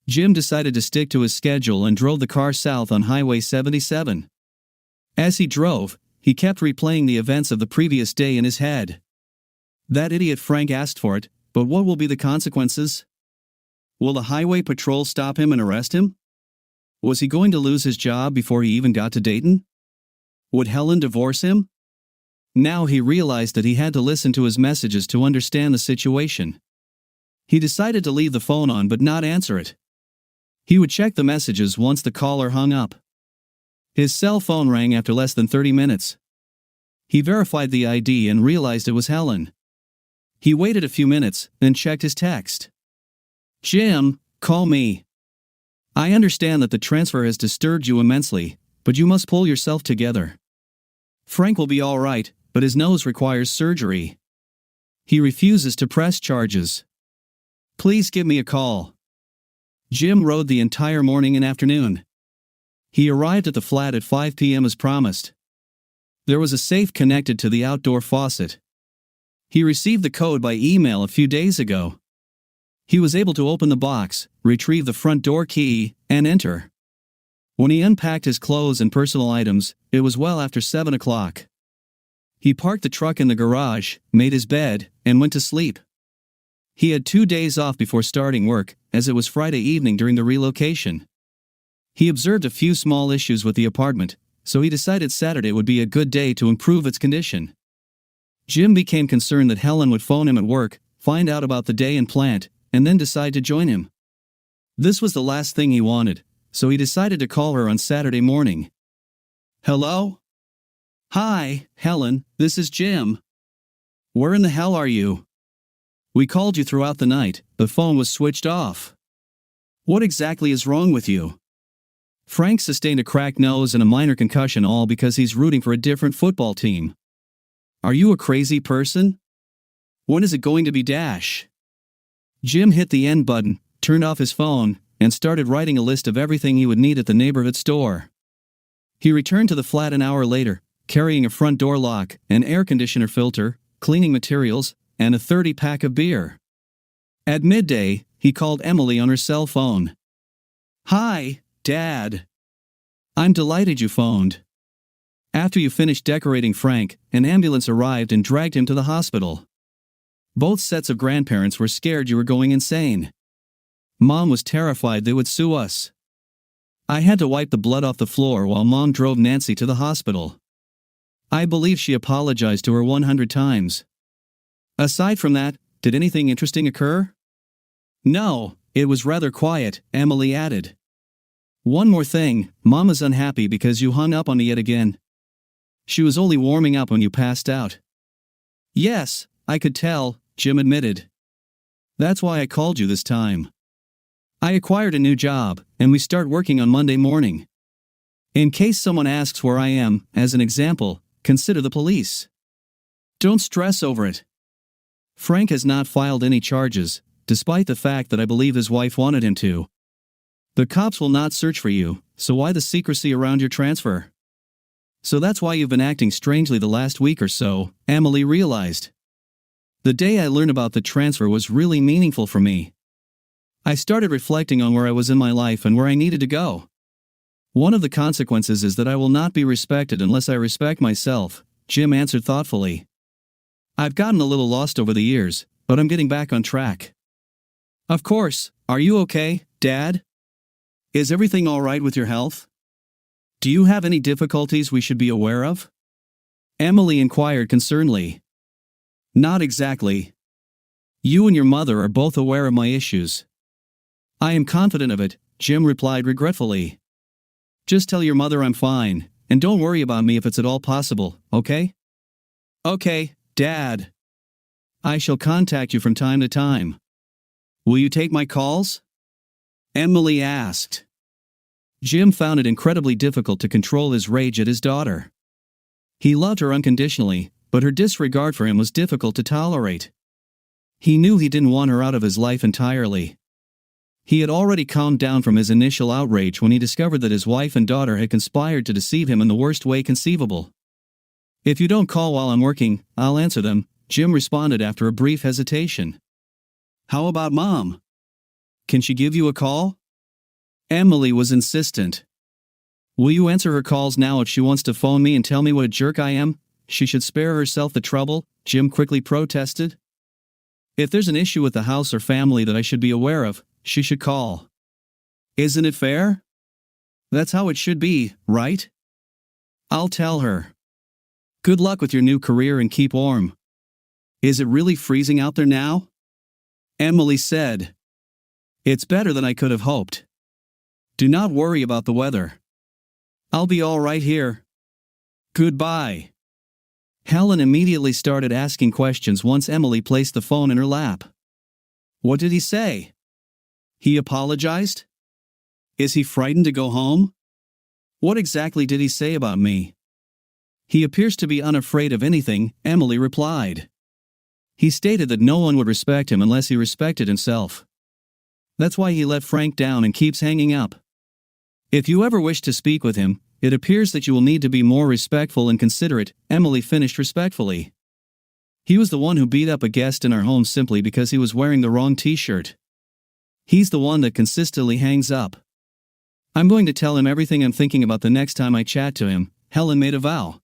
Jim decided to stick to his schedule and drove the car south on Highway 77. As he drove, he kept replaying the events of the previous day in his head. That idiot Frank asked for it, but what will be the consequences? Will the highway patrol stop him and arrest him? Was he going to lose his job before he even got to Dayton? Would Helen divorce him? Now he realized that he had to listen to his messages to understand the situation. He decided to leave the phone on but not answer it. He would check the messages once the caller hung up. His cell phone rang after less than 30 minutes. He verified the ID and realized it was Helen. He waited a few minutes, then checked his text. Jim, call me. I understand that the transfer has disturbed you immensely, but you must pull yourself together. Frank will be all right, but his nose requires surgery. He refuses to press charges. Please give me a call. Jim rode the entire morning and afternoon. He arrived at the flat at 5 p.m. as promised. There was a safe connected to the outdoor faucet. He received the code by email a few days ago. He was able to open the box, retrieve the front door key, and enter. When he unpacked his clothes and personal items, it was well after 7 o'clock. He parked the truck in the garage, made his bed, and went to sleep. He had 2 days off before starting work, as it was Friday evening during the relocation. He observed a few small issues with the apartment, so he decided Saturday would be a good day to improve its condition. Jim became concerned that Helen would phone him at work, find out about the day and plant, and then decide to join him. This was the last thing he wanted, so he decided to call her on Saturday morning. Hello? Hi, Helen, this is Jim. Where in the hell are you? We called you throughout the night, the phone was switched off. What exactly is wrong with you? Frank sustained a cracked nose and a minor concussion, all because he's rooting for a different football team. Are you a crazy person? When is it going to be dash? Jim hit the end button, turned off his phone, and started writing a list of everything he would need at the neighborhood store. He returned to the flat an hour later, carrying a front door lock, an air conditioner filter, cleaning materials, and a 30-pack of beer. At midday, he called Emily on her cell phone. Hi, Dad. I'm delighted you phoned. After you finished decorating Frank, an ambulance arrived and dragged him to the hospital. Both sets of grandparents were scared you were going insane. Mom was terrified they would sue us. I had to wipe the blood off the floor while Mom drove Nancy to the hospital. I believe she apologized to her 100 times. Aside from that, did anything interesting occur? No, it was rather quiet, Emily added. One more thing, Mama's unhappy because you hung up on me yet again. She was only warming up when you passed out. Yes, I could tell, Jim admitted. That's why I called you this time. I acquired a new job, and we start working on Monday morning. In case someone asks where I am, as an example, consider the police. Don't stress over it. Frank has not filed any charges, despite the fact that I believe his wife wanted him to. The cops will not search for you, so why the secrecy around your transfer? So that's why you've been acting strangely the last week or so, Emily realized. The day I learned about the transfer was really meaningful for me. I started reflecting on where I was in my life and where I needed to go. One of the consequences is that I will not be respected unless I respect myself, Jim answered thoughtfully. I've gotten a little lost over the years, but I'm getting back on track. Of course. Are you okay, Dad? Is everything all right with your health? Do you have any difficulties we should be aware of? Emily inquired concernedly. Not exactly. You and your mother are both aware of my issues. I am confident of it, Jim replied regretfully. Just tell your mother I'm fine, and don't worry about me if it's at all possible, okay? Okay, Dad. I shall contact you from time to time. Will you take my calls? Emily asked. Jim found it incredibly difficult to control his rage at his daughter. He loved her unconditionally, but her disregard for him was difficult to tolerate. He knew he didn't want her out of his life entirely. He had already calmed down from his initial outrage when he discovered that his wife and daughter had conspired to deceive him in the worst way conceivable. If you don't call while I'm working, I'll answer them, Jim responded after a brief hesitation. How about Mom? Can she give you a call? Emily was insistent. Will you answer her calls now if she wants to phone me and tell me what a jerk I am? She should spare herself the trouble, Jim quickly protested. If there's an issue with the house or family that I should be aware of, she should call. Isn't it fair? That's how it should be, right? I'll tell her. Good luck with your new career and keep warm. Is it really freezing out there now? Emily said. It's better than I could have hoped. Do not worry about the weather. I'll be all right here. Goodbye. Helen immediately started asking questions once Emily placed the phone in her lap. What did he say? He apologized? Is he frightened to go home? What exactly did he say about me? He appears to be unafraid of anything, Emily replied. He stated that no one would respect him unless he respected himself. That's why he let Frank down and keeps hanging up. If you ever wish to speak with him, it appears that you will need to be more respectful and considerate, Emily finished respectfully. He was the one who beat up a guest in our home simply because he was wearing the wrong t-shirt. He's the one that consistently hangs up. I'm going to tell him everything I'm thinking about the next time I chat to him, Helen made a vow.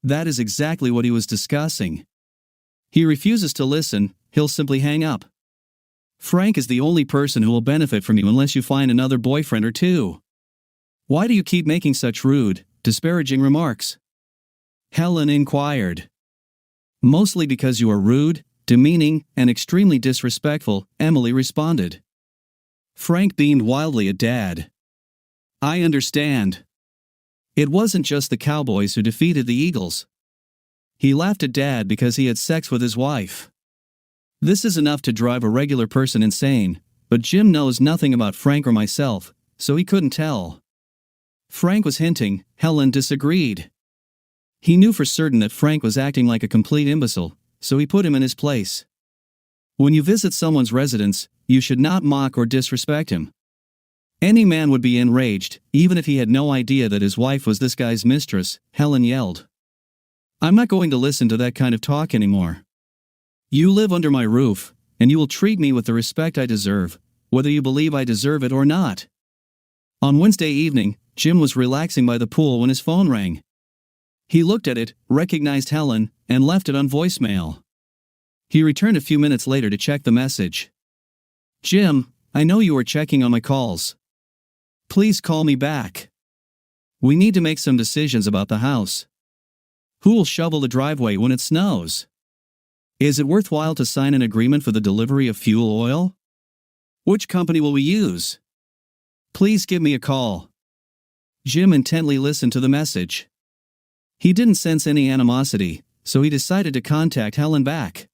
That is exactly what he was discussing. He refuses to listen, he'll simply hang up. Frank is the only person who will benefit from you unless you find another boyfriend or two. Why do you keep making such rude, disparaging remarks? Helen inquired. Mostly because you are rude, demeaning, and extremely disrespectful, Emily responded. Frank beamed wildly at Dad. I understand. It wasn't just the Cowboys who defeated the Eagles. He laughed at Dad because he had sex with his wife. This is enough to drive a regular person insane, but Jim knows nothing about Frank or myself, so he couldn't tell. Frank was hinting, Helen disagreed. He knew for certain that Frank was acting like a complete imbecile, so he put him in his place. When you visit someone's residence, you should not mock or disrespect him. Any man would be enraged, even if he had no idea that his wife was this guy's mistress, Helen yelled. I'm not going to listen to that kind of talk anymore. You live under my roof, and you will treat me with the respect I deserve, whether you believe I deserve it or not. On Wednesday evening, Jim was relaxing by the pool when his phone rang. He looked at it, recognized Helen, and left it on voicemail. He returned a few minutes later to check the message. Jim, I know you are checking on my calls. Please call me back. We need to make some decisions about the house. Who will shovel the driveway when it snows? Is it worthwhile to sign an agreement for the delivery of fuel oil? Which company will we use? Please give me a call. Jim intently listened to the message. He didn't sense any animosity, so he decided to contact Helen back.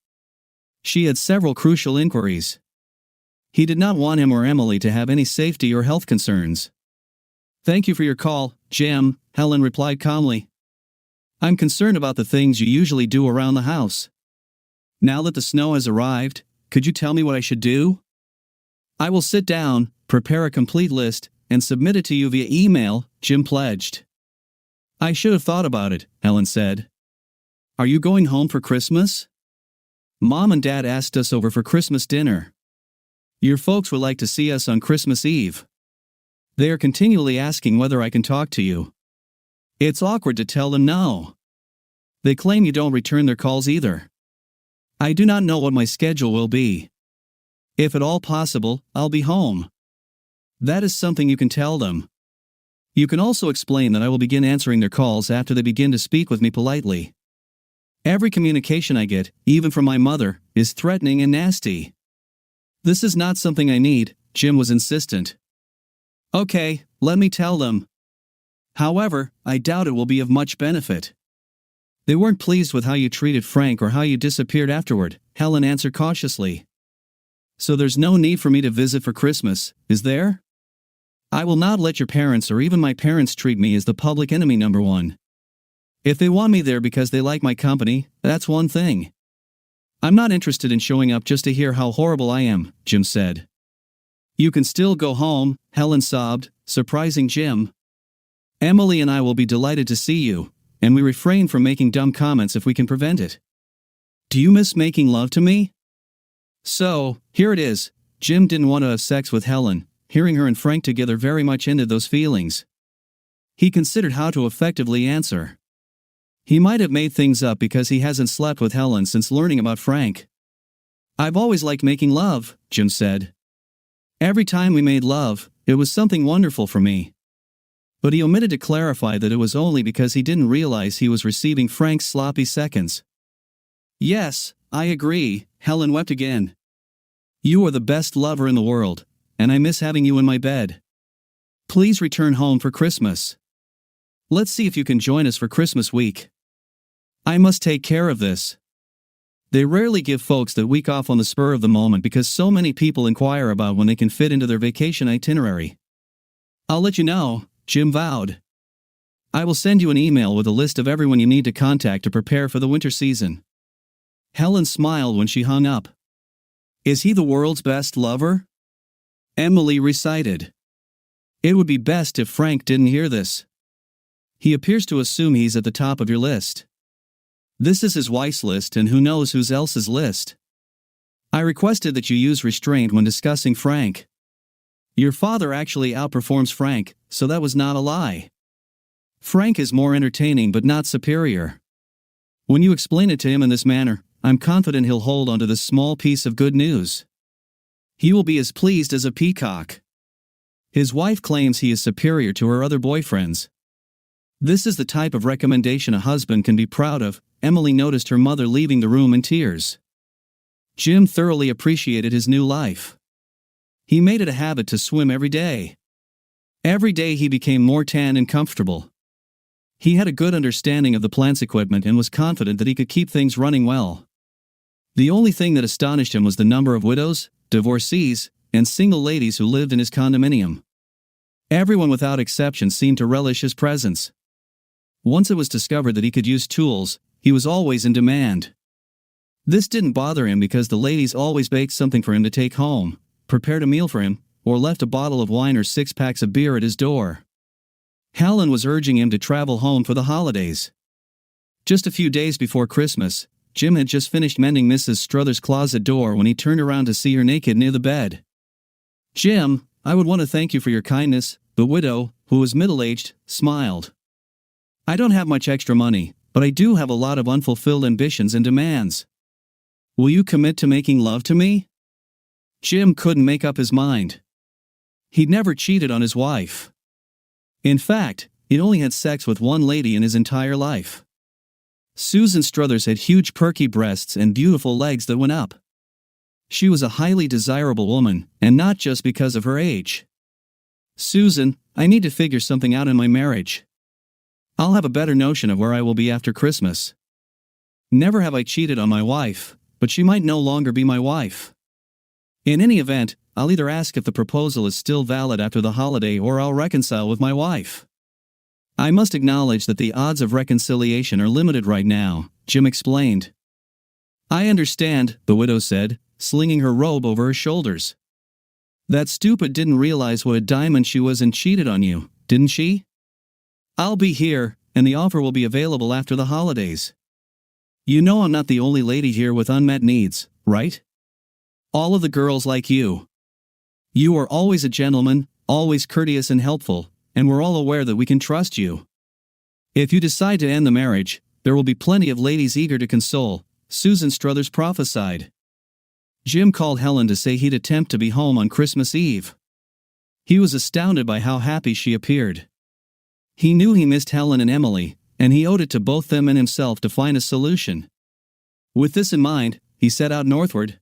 She had several crucial inquiries. He did not want him or Emily to have any safety or health concerns. Thank you for your call, Jim, Helen replied calmly. I'm concerned about the things you usually do around the house. Now that the snow has arrived, could you tell me what I should do? I will sit down, prepare a complete list, and submit it to you via email, Jim pledged. I should have thought about it, Helen said. Are you going home for Christmas? Mom and Dad asked us over for Christmas dinner. Your folks would like to see us on Christmas Eve. They are continually asking whether I can talk to you. It's awkward to tell them no. They claim you don't return their calls either. I do not know what my schedule will be. If at all possible, I'll be home. That is something you can tell them. You can also explain that I will begin answering their calls after they begin to speak with me politely. Every communication I get, even from my mother, is threatening and nasty. This is not something I need, Jim was insistent. Okay, let me tell them. However, I doubt it will be of much benefit. They weren't pleased with how you treated Frank or how you disappeared afterward, Helen answered cautiously. So there's no need for me to visit for Christmas, is there? I will not let your parents or even my parents treat me as the public enemy number one. If they want me there because they like my company, that's one thing. I'm not interested in showing up just to hear how horrible I am, Jim said. You can still go home, Helen sobbed, surprising Jim. Emily and I will be delighted to see you, and we refrain from making dumb comments if we can prevent it. Do you miss making love to me? So, here it is. Jim didn't want to have sex with Helen. Hearing her and Frank together very much ended those feelings. He considered how to effectively answer. He might have made things up because he hasn't slept with Helen since learning about Frank. I've always liked making love, Jim said. Every time we made love, it was something wonderful for me. But he omitted to clarify that it was only because he didn't realize he was receiving Frank's sloppy seconds. Yes, I agree, Helen wept again. You are the best lover in the world, and I miss having you in my bed. Please return home for Christmas. Let's see if you can join us for Christmas week. I must take care of this. They rarely give folks the week off on the spur of the moment because so many people inquire about when they can fit into their vacation itinerary. I'll let you know, Jim vowed. I will send you an email with a list of everyone you need to contact to prepare for the winter season. Helen smiled when she hung up. Is he the world's best lover? Emily recited. It would be best if Frank didn't hear this. He appears to assume he's at the top of your list. This is his wife's list and who knows whose else's list. I requested that you use restraint when discussing Frank. Your father actually outperforms Frank, so that was not a lie. Frank is more entertaining but not superior. When you explain it to him in this manner, I'm confident he'll hold onto this small piece of good news. He will be as pleased as a peacock. His wife claims he is superior to her other boyfriends. This is the type of recommendation a husband can be proud of. Emily noticed her mother leaving the room in tears. Jim thoroughly appreciated his new life. He made it a habit to swim every day. Every day he became more tan and comfortable. He had a good understanding of the plant's equipment and was confident that he could keep things running well. The only thing that astonished him was the number of widows, divorcees, and single ladies who lived in his condominium. Everyone without exception seemed to relish his presence. Once it was discovered that he could use tools, he was always in demand. This didn't bother him because the ladies always baked something for him to take home, prepared a meal for him, or left a bottle of wine or 6 packs of beer at his door. Helen was urging him to travel home for the holidays. Just a few days before Christmas, Jim had just finished mending Mrs. Struthers' closet door when he turned around to see her naked near the bed. Jim, I would want to thank you for your kindness, the widow, who was middle-aged, smiled. I don't have much extra money, but I do have a lot of unfulfilled ambitions and demands. Will you commit to making love to me? Jim couldn't make up his mind. He'd never cheated on his wife. In fact, he'd only had sex with one lady in his entire life. Susan Struthers had huge perky breasts and beautiful legs that went up. She was a highly desirable woman, and not just because of her age. Susan, I need to figure something out in my marriage. I'll have a better notion of where I will be after Christmas. Never have I cheated on my wife, but she might no longer be my wife. In any event, I'll either ask if the proposal is still valid after the holiday or I'll reconcile with my wife. I must acknowledge that the odds of reconciliation are limited right now, Jim explained. I understand, the widow said, slinging her robe over her shoulders. That stupid didn't realize what a diamond she was and cheated on you, didn't she? I'll be here, and the offer will be available after the holidays. You know I'm not the only lady here with unmet needs, right? All of the girls like you. You are always a gentleman, always courteous and helpful, and we're all aware that we can trust you. If you decide to end the marriage, there will be plenty of ladies eager to console, Susan Struthers prophesied. Jim called Helen to say he'd attempt to be home on Christmas Eve. He was astounded by how happy she appeared. He knew he missed Helen and Emily, and he owed it to both them and himself to find a solution. With this in mind, he set out northward.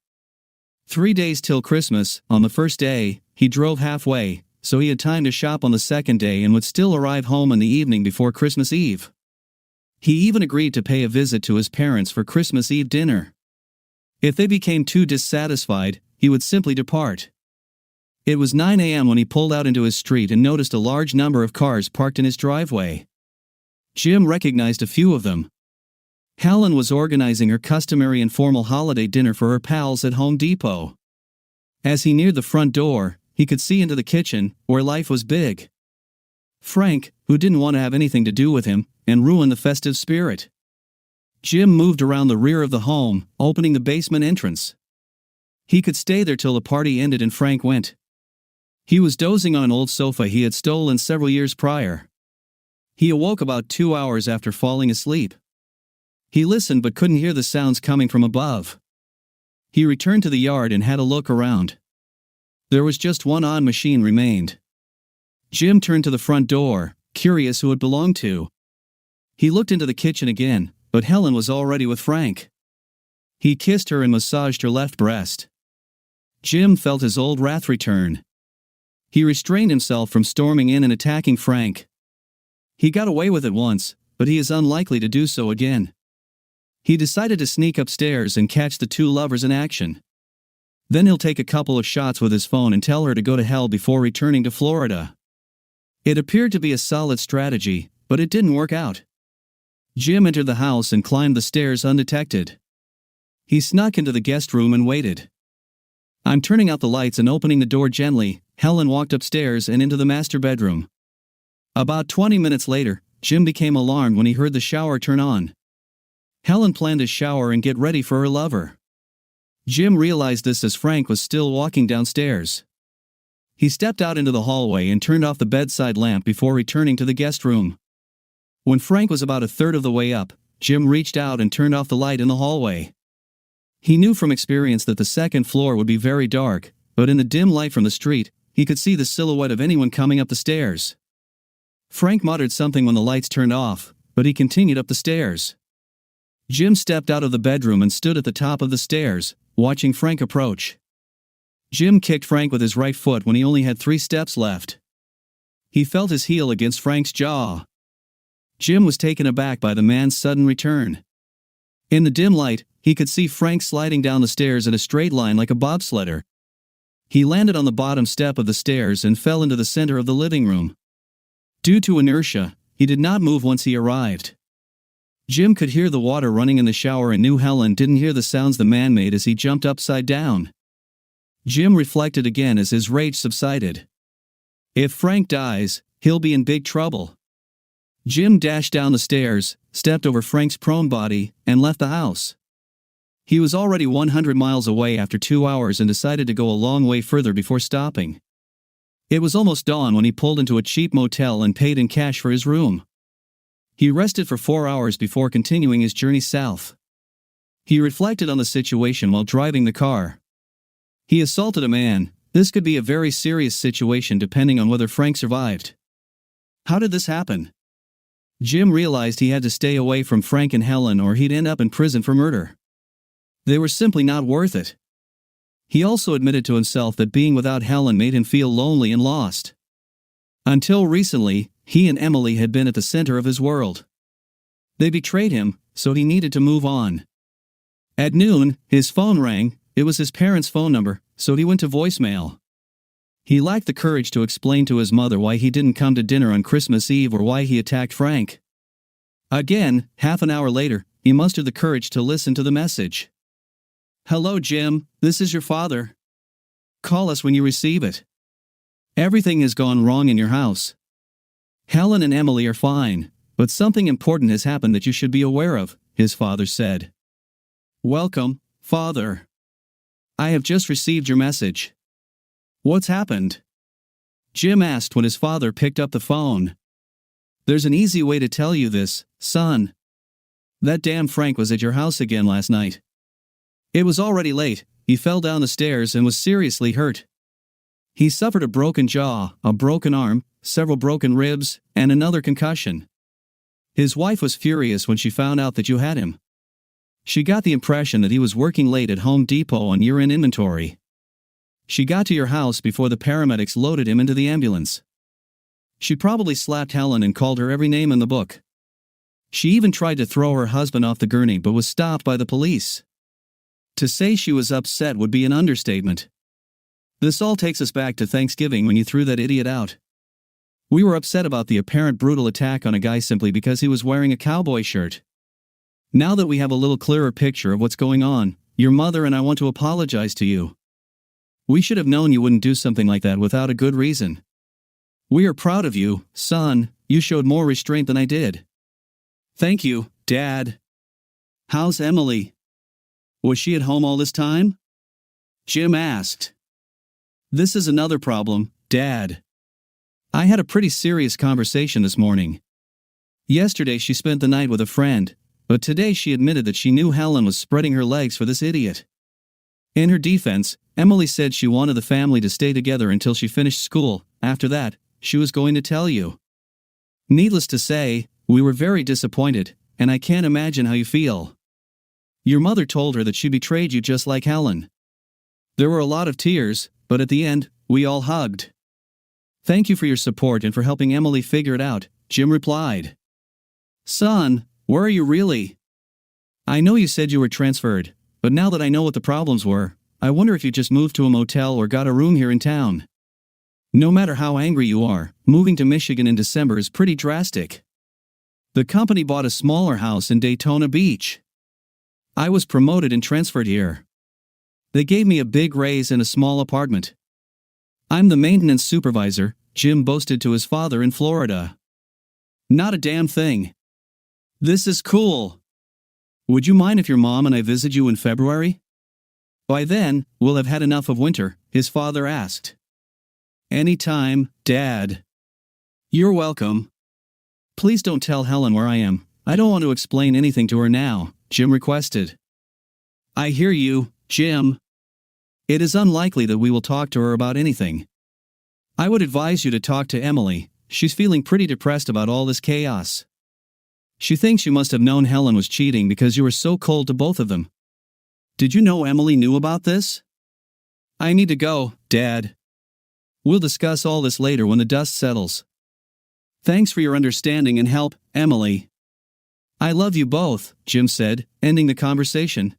3 days till Christmas. On the first day, he drove halfway, so he had time to shop on the second day and would still arrive home in the evening before Christmas Eve. He even agreed to pay a visit to his parents for Christmas Eve dinner. If they became too dissatisfied, he would simply depart. It was 9 a.m. when he pulled out into his street and noticed a large number of cars parked in his driveway. Jim recognized a few of them. Helen was organizing her customary informal holiday dinner for her pals at Home Depot. As he neared the front door, he could see into the kitchen, where life was big. Frank, who didn't want to have anything to do with him, and ruin the festive spirit. Jim moved around the rear of the home, opening the basement entrance. He could stay there till the party ended and Frank went. He was dozing on an old sofa he had stolen several years prior. He awoke about 2 hours after falling asleep. He listened but couldn't hear the sounds coming from above. He returned to the yard and had a look around. There was just one odd machine remained. Jim turned to the front door, curious who it belonged to. He looked into the kitchen again, but Helen was already with Frank. He kissed her and massaged her left breast. Jim felt his old wrath return. He restrained himself from storming in and attacking Frank. He got away with it once, but he is unlikely to do so again. He decided to sneak upstairs and catch the two lovers in action. Then he'll take a couple of shots with his phone and tell her to go to hell before returning to Florida. It appeared to be a solid strategy, but it didn't work out. Jim entered the house and climbed the stairs undetected. He snuck into the guest room and waited. I'm turning out the lights and opening the door gently. Helen walked upstairs and into the master bedroom. About 20 minutes later, Jim became alarmed when he heard the shower turn on. Helen planned to shower and get ready for her lover. Jim realized this as Frank was still walking downstairs. He stepped out into the hallway and turned off the bedside lamp before returning to the guest room. When Frank was about a third of the way up, Jim reached out and turned off the light in the hallway. He knew from experience that the second floor would be very dark, but in the dim light from the street, he could see the silhouette of anyone coming up the stairs. Frank muttered something when the lights turned off, but he continued up the stairs. Jim stepped out of the bedroom and stood at the top of the stairs, watching Frank approach. Jim kicked Frank with his right foot when he only had 3 steps left. He felt his heel against Frank's jaw. Jim was taken aback by the man's sudden return. In the dim light, he could see Frank sliding down the stairs in a straight line like a bobsledder. He landed on the bottom step of the stairs and fell into the center of the living room. Due to inertia, he did not move once he arrived. Jim could hear the water running in the shower and knew Helen didn't hear the sounds the man made as he jumped upside down. Jim reflected again as his rage subsided. If Frank dies, he'll be in big trouble. Jim dashed down the stairs, stepped over Frank's prone body, and left the house. He was already 100 miles away after 2 hours and decided to go a long way further before stopping. It was almost dawn when he pulled into a cheap motel and paid in cash for his room. He rested for 4 hours before continuing his journey south. He reflected on the situation while driving the car. He assaulted a man. This could be a very serious situation depending on whether Frank survived. How did this happen? Jim realized he had to stay away from Frank and Helen or he'd end up in prison for murder. They were simply not worth it. He also admitted to himself that being without Helen made him feel lonely and lost. Until recently, he and Emily had been at the center of his world. They betrayed him, so he needed to move on. At noon, his phone rang. It was his parents' phone number, so he went to voicemail. He lacked the courage to explain to his mother why he didn't come to dinner on Christmas Eve or why he attacked Frank. Again, half an hour later, he mustered the courage to listen to the message. Hello, Jim, this is your father. Call us when you receive it. Everything has gone wrong in your house. Helen and Emily are fine. but something important has happened that you should be aware of," his father said. "Welcome, Father. I have just received your message." "What's happened?" Jim asked when his father picked up the phone. "There's an easy way to tell you this, son. That damn Frank was at your house again last night. It was already late. He fell down the stairs and was seriously hurt. He suffered a broken jaw, a broken arm, several broken ribs, and another concussion. His wife was furious when she found out that you had him. She got the impression that he was working late at Home Depot on year-end inventory. She got to your house before the paramedics loaded him into the ambulance. She probably slapped Helen and called her every name in the book. She even tried to throw her husband off the gurney but was stopped by the police. To say she was upset would be an understatement. This all takes us back to Thanksgiving when you threw that idiot out. We were upset about the apparent brutal attack on a guy simply because he was wearing a cowboy shirt. Now that we have a little clearer picture of what's going on, your mother and I want to apologize to you. We should have known you wouldn't do something like that without a good reason. We are proud of you, son. You showed more restraint than I did." "Thank you, Dad. How's Emily? Was she at home all this time?" Jim asked. "This is another problem, Dad. I had a pretty serious conversation this morning. Yesterday she spent the night with a friend, but today she admitted that she knew Helen was spreading her legs for this idiot. In her defense, Emily said she wanted the family to stay together until she finished school. After that, she was going to tell you. Needless to say, we were very disappointed, and I can't imagine how you feel. Your mother told her that she betrayed you just like Helen. There were a lot of tears, but at the end, we all hugged. Thank you for your support and for helping Emily figure it out," Jim replied. "Son, where are you really? I know you said you were transferred, but now that I know what the problems were, I wonder if you just moved to a motel or got a room here in town. No matter how angry you are, moving to Michigan in December is pretty drastic. The company bought a smaller house in Daytona Beach. I was promoted and transferred here. They gave me a big raise and a small apartment. I'm the maintenance supervisor," Jim boasted to his father in Florida. "Not a damn thing. This is cool. Would you mind if your mom and I visit you in February? By then, we'll have had enough of winter," his father asked. "Anytime, Dad. You're welcome. Please don't tell Helen where I am. I don't want to explain anything to her now," Jim requested. "I hear you, Jim. It is unlikely that we will talk to her about anything. I would advise you to talk to Emily. She's feeling pretty depressed about all this chaos. She thinks you must have known Helen was cheating because you were so cold to both of them. Did you know Emily knew about this?" "I need to go, Dad. We'll discuss all this later when the dust settles. Thanks for your understanding and help, Emily." "I love you both," Jim said, ending the conversation.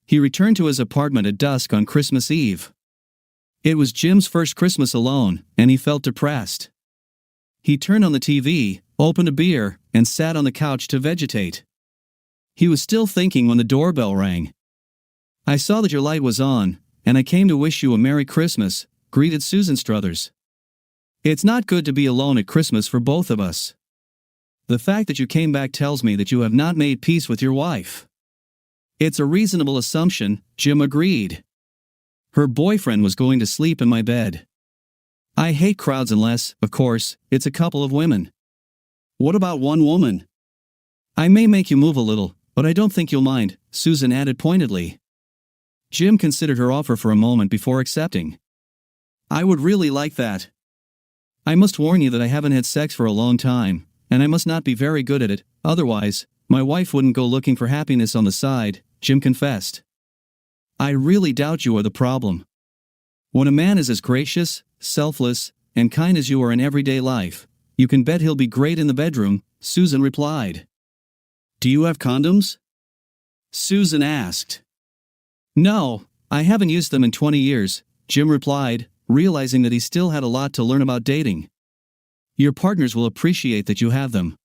He returned to his apartment at dusk on Christmas Eve. It was Jim's first Christmas alone, and he felt depressed. He turned on the TV, opened a beer, and sat on the couch to vegetate. He was still thinking when the doorbell rang. "I saw that your light was on, and I came to wish you a Merry Christmas," greeted Susan Struthers. "It's not good to be alone at Christmas for both of us. The fact that you came back tells me that you have not made peace with your wife." "It's a reasonable assumption," Jim agreed. "Her boyfriend was going to sleep in my bed. I hate crowds unless, of course, it's a couple of women." "What about one woman?" "I may make you move a little, but I don't think you'll mind," Susan added pointedly. Jim considered her offer for a moment before accepting. "I would really like that. I must warn you that I haven't had sex for a long time, and I must not be very good at it, otherwise, my wife wouldn't go looking for happiness on the side," Jim confessed. "I really doubt you are the problem. When a man is as gracious, selfless, and kind as you are in everyday life, you can bet he'll be great in the bedroom," Susan replied. "Do you have condoms?" Susan asked. "No, I haven't used them in 20 years, Jim replied, realizing that he still had a lot to learn about dating. "Your partners will appreciate that you have them.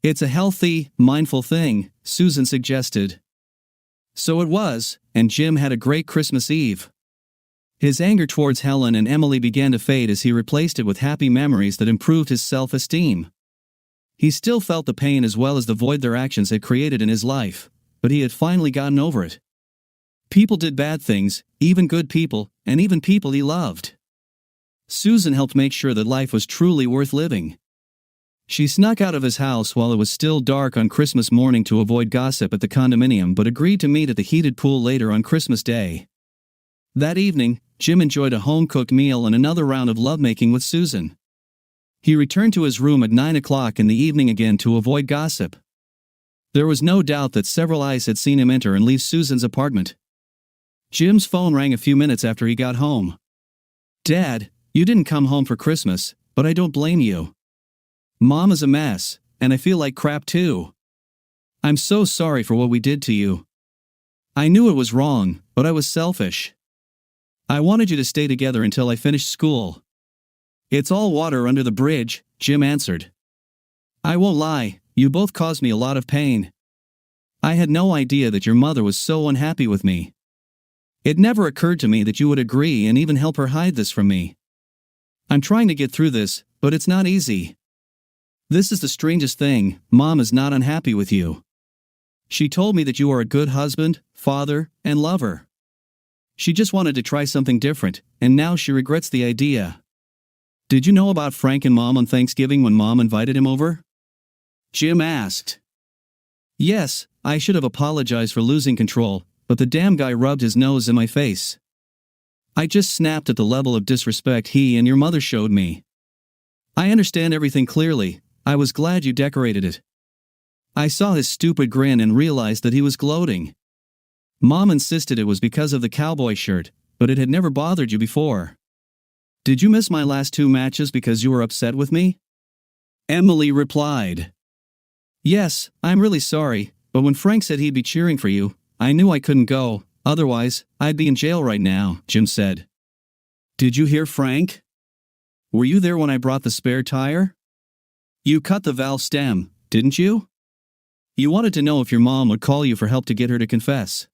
It's a healthy, mindful thing," Susan suggested. So it was, and Jim had a great Christmas Eve. His anger towards Helen and Emily began to fade as he replaced it with happy memories that improved his self-esteem. He still felt the pain as well as the void their actions had created in his life, but he had finally gotten over it. People did bad things, even good people, and even people he loved. Susan helped make sure that life was truly worth living. She snuck out of his house while it was still dark on Christmas morning to avoid gossip at the condominium but agreed to meet at the heated pool later on Christmas Day. That evening, Jim enjoyed a home-cooked meal and another round of lovemaking with Susan. He returned to his room at 9 o'clock in the evening again to avoid gossip. There was no doubt that several eyes had seen him enter and leave Susan's apartment. Jim's phone rang a few minutes after he got home. "Dad, you didn't come home for Christmas, but I don't blame you. Mom is a mess, and I feel like crap too. I'm so sorry for what we did to you. I knew it was wrong, but I was selfish. I wanted you to stay together until I finished school." "It's all water under the bridge," Jim answered. "I won't lie, you both caused me a lot of pain. I had no idea that your mother was so unhappy with me. It never occurred to me that you would agree and even help her hide this from me. I'm trying to get through this, but it's not easy. This is the strangest thing, Mom is not unhappy with you. She told me that you are a good husband, father, and lover. She just wanted to try something different, and now she regrets the idea. Did you know about Frank and Mom on Thanksgiving when Mom invited him over?" Jim asked. "Yes, I should have apologized for losing control, but the damn guy rubbed his nose in my face. I just snapped at the level of disrespect he and your mother showed me. I understand everything clearly. I was glad you decorated it." I saw his stupid grin and realized that he was gloating. "Mom insisted it was because of the cowboy shirt, but it had never bothered you before. Did you miss my last 2 matches because you were upset with me?" Emily replied. "Yes, I'm really sorry, but when Frank said he'd be cheering for you, I knew I couldn't go, otherwise, I'd be in jail right now," Jim said. "Did you hear Frank? Were you there when I brought the spare tire? You cut the valve stem, didn't you? You wanted to know if your mom would call you for help to get her to confess.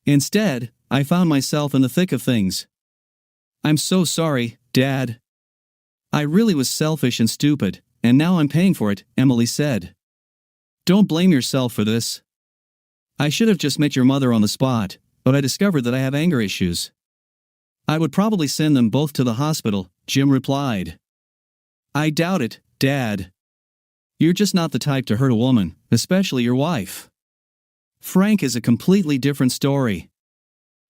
Instead, I found myself in the thick of things. I'm so sorry, Dad. I really was selfish and stupid, and now I'm paying for it," Emily said. "Don't blame yourself for this. I should have just met your mother on the spot, but I discovered that I have anger issues. I would probably send them both to the hospital," Jim replied. "I doubt it, Dad. You're just not the type to hurt a woman, especially your wife. Frank is a completely different story.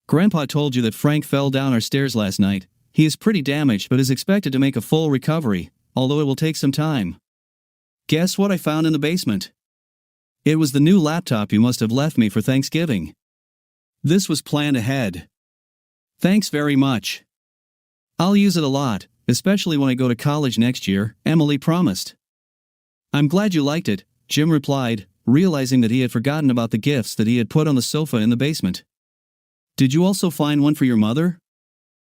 Grandpa told you that Frank fell down our stairs last night. He is pretty damaged but is expected to make a full recovery, although it will take some time. Guess what I found in the basement? It was the new laptop you must have left me for Thanksgiving. This was planned ahead. Thanks very much. I'll use it a lot, especially when I go to college next year," Emily promised. "I'm glad you liked it," Jim replied, realizing that he had forgotten about the gifts that he had put on the sofa in the basement. "Did you also find one for your mother?"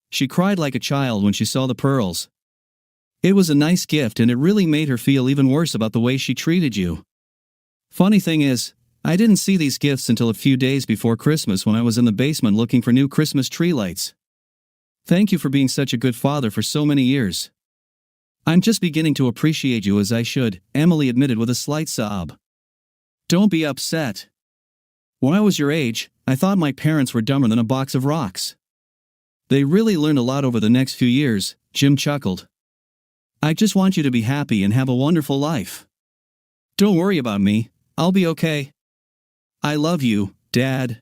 She cried like a child when she saw the pearls. "It was a nice gift and it really made her feel even worse about the way she treated you. Funny thing is, I didn't see these gifts until a few days before Christmas when I was in the basement looking for new Christmas tree lights. Thank you for being such a good father for so many years. I'm just beginning to appreciate you as I should," Emily admitted with a slight sob. "Don't be upset. When I was your age, I thought my parents were dumber than a box of rocks. They really learned a lot over the next few years," Jim chuckled. "I just want you to be happy and have a wonderful life. Don't worry about me, I'll be okay. I love you, Dad.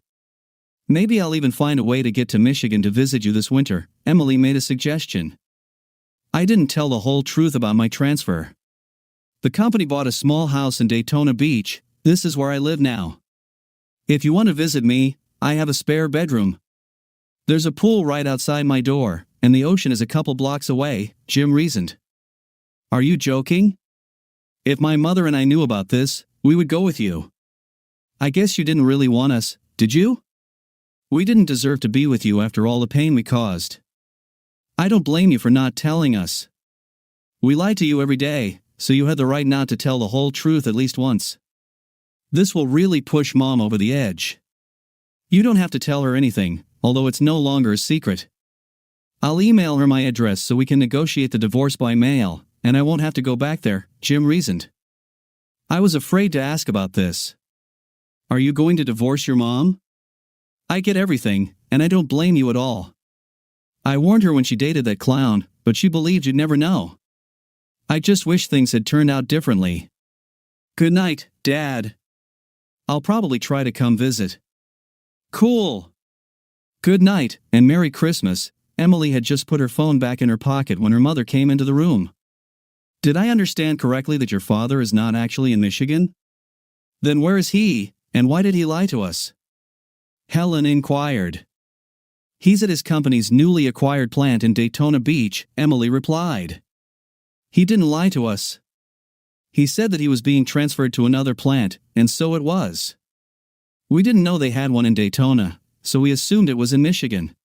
Maybe I'll even find a way to get to Michigan to visit you this winter," Emily made a suggestion. "I didn't tell the whole truth about my transfer. The company bought a small house in Daytona Beach. This is where I live now. If you want to visit me, I have a spare bedroom. There's a pool right outside my door, and the ocean is a couple blocks away," Jim reasoned. "Are you joking? If my mother and I knew about this, we would go with you. I guess you didn't really want us, did you? We didn't deserve to be with you after all the pain we caused. I don't blame you for not telling us. We lie to you every day, so you had the right not to tell the whole truth at least once. This will really push Mom over the edge. You don't have to tell her anything, although it's no longer a secret. I'll email her my address so we can negotiate the divorce by mail, and I won't have to go back there," Jim reasoned. I was afraid to ask about this. Are you going to divorce your mom? I get everything, and I don't blame you at all. I warned her when she dated that clown, but she believed you'd never know. I just wish things had turned out differently. Good night, Dad. I'll probably try to come visit. Cool. Good night, and Merry Christmas. Emily had just put her phone back in her pocket when her mother came into the room. Did I understand correctly that your father is not actually in Michigan? Then where is he, and why did he lie to us? Helen inquired. He's at his company's newly acquired plant in Daytona Beach, Emily replied. He didn't lie to us. He said that he was being transferred to another plant, and so it was. We didn't know they had one in Daytona, so we assumed it was in Michigan.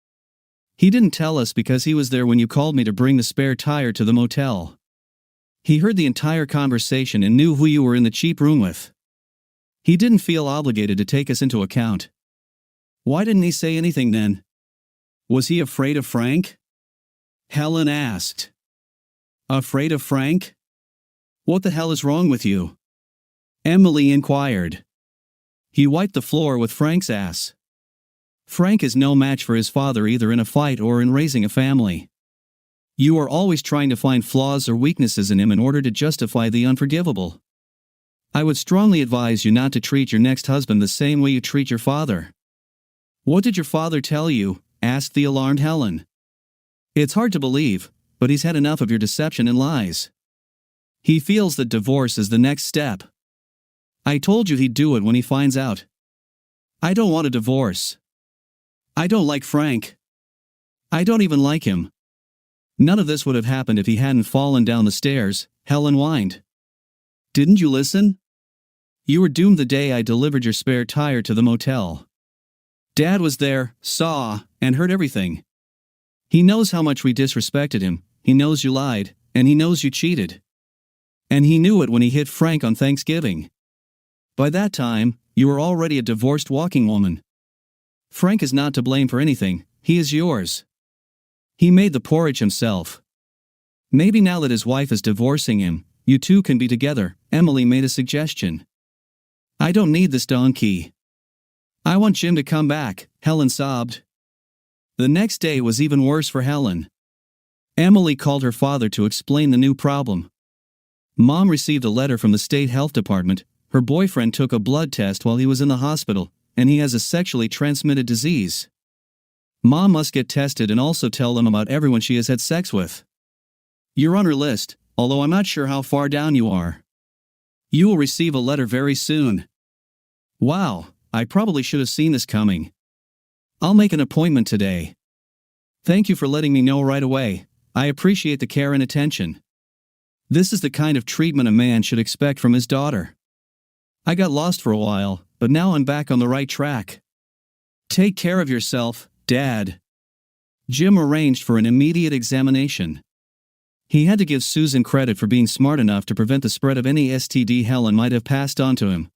He didn't tell us because he was there when you called me to bring the spare tire to the motel. He heard the entire conversation and knew who you were in the cheap room with. He didn't feel obligated to take us into account. Why didn't he say anything then? Was he afraid of Frank? Helen asked. Afraid of Frank? What the hell is wrong with you? Emily inquired. He wiped the floor with Frank's ass. Frank is no match for his father either in a fight or in raising a family. You are always trying to find flaws or weaknesses in him in order to justify the unforgivable. I would strongly advise you not to treat your next husband the same way you treat your father. What did your father tell you? Asked the alarmed Helen. It's hard to believe, but he's had enough of your deception and lies. He feels that divorce is the next step. I told you he'd do it when he finds out. I don't want a divorce. I don't like Frank. I don't even like him. None of this would have happened if he hadn't fallen down the stairs, Helen whined. Didn't you listen? You were doomed the day I delivered your spare tire to the motel. Dad was there, saw, and heard everything. He knows how much we disrespected him, he knows you lied, and he knows you cheated. And he knew it when he hit Frank on Thanksgiving. By that time, you were already a divorced walking woman. Frank is not to blame for anything, he is yours. He made the porridge himself. Maybe now that his wife is divorcing him, you two can be together, Emily made a suggestion. I don't need this donkey. I want Jim to come back, Helen sobbed. The next day was even worse for Helen. Emily called her father to explain the new problem. Mom received a letter from the state health department. Her boyfriend took a blood test while he was in the hospital, and he has a sexually transmitted disease. Mom must get tested and also tell them about everyone she has had sex with. You're on her list, although I'm not sure how far down you are. You will receive a letter very soon. Wow, I probably should have seen this coming. I'll make an appointment today. Thank you for letting me know right away. I appreciate the care and attention. This is the kind of treatment a man should expect from his daughter. I got lost for a while, but now I'm back on the right track. Take care of yourself, Dad. Jim arranged for an immediate examination. He had to give Susan credit for being smart enough to prevent the spread of any STD Helen might have passed on to him.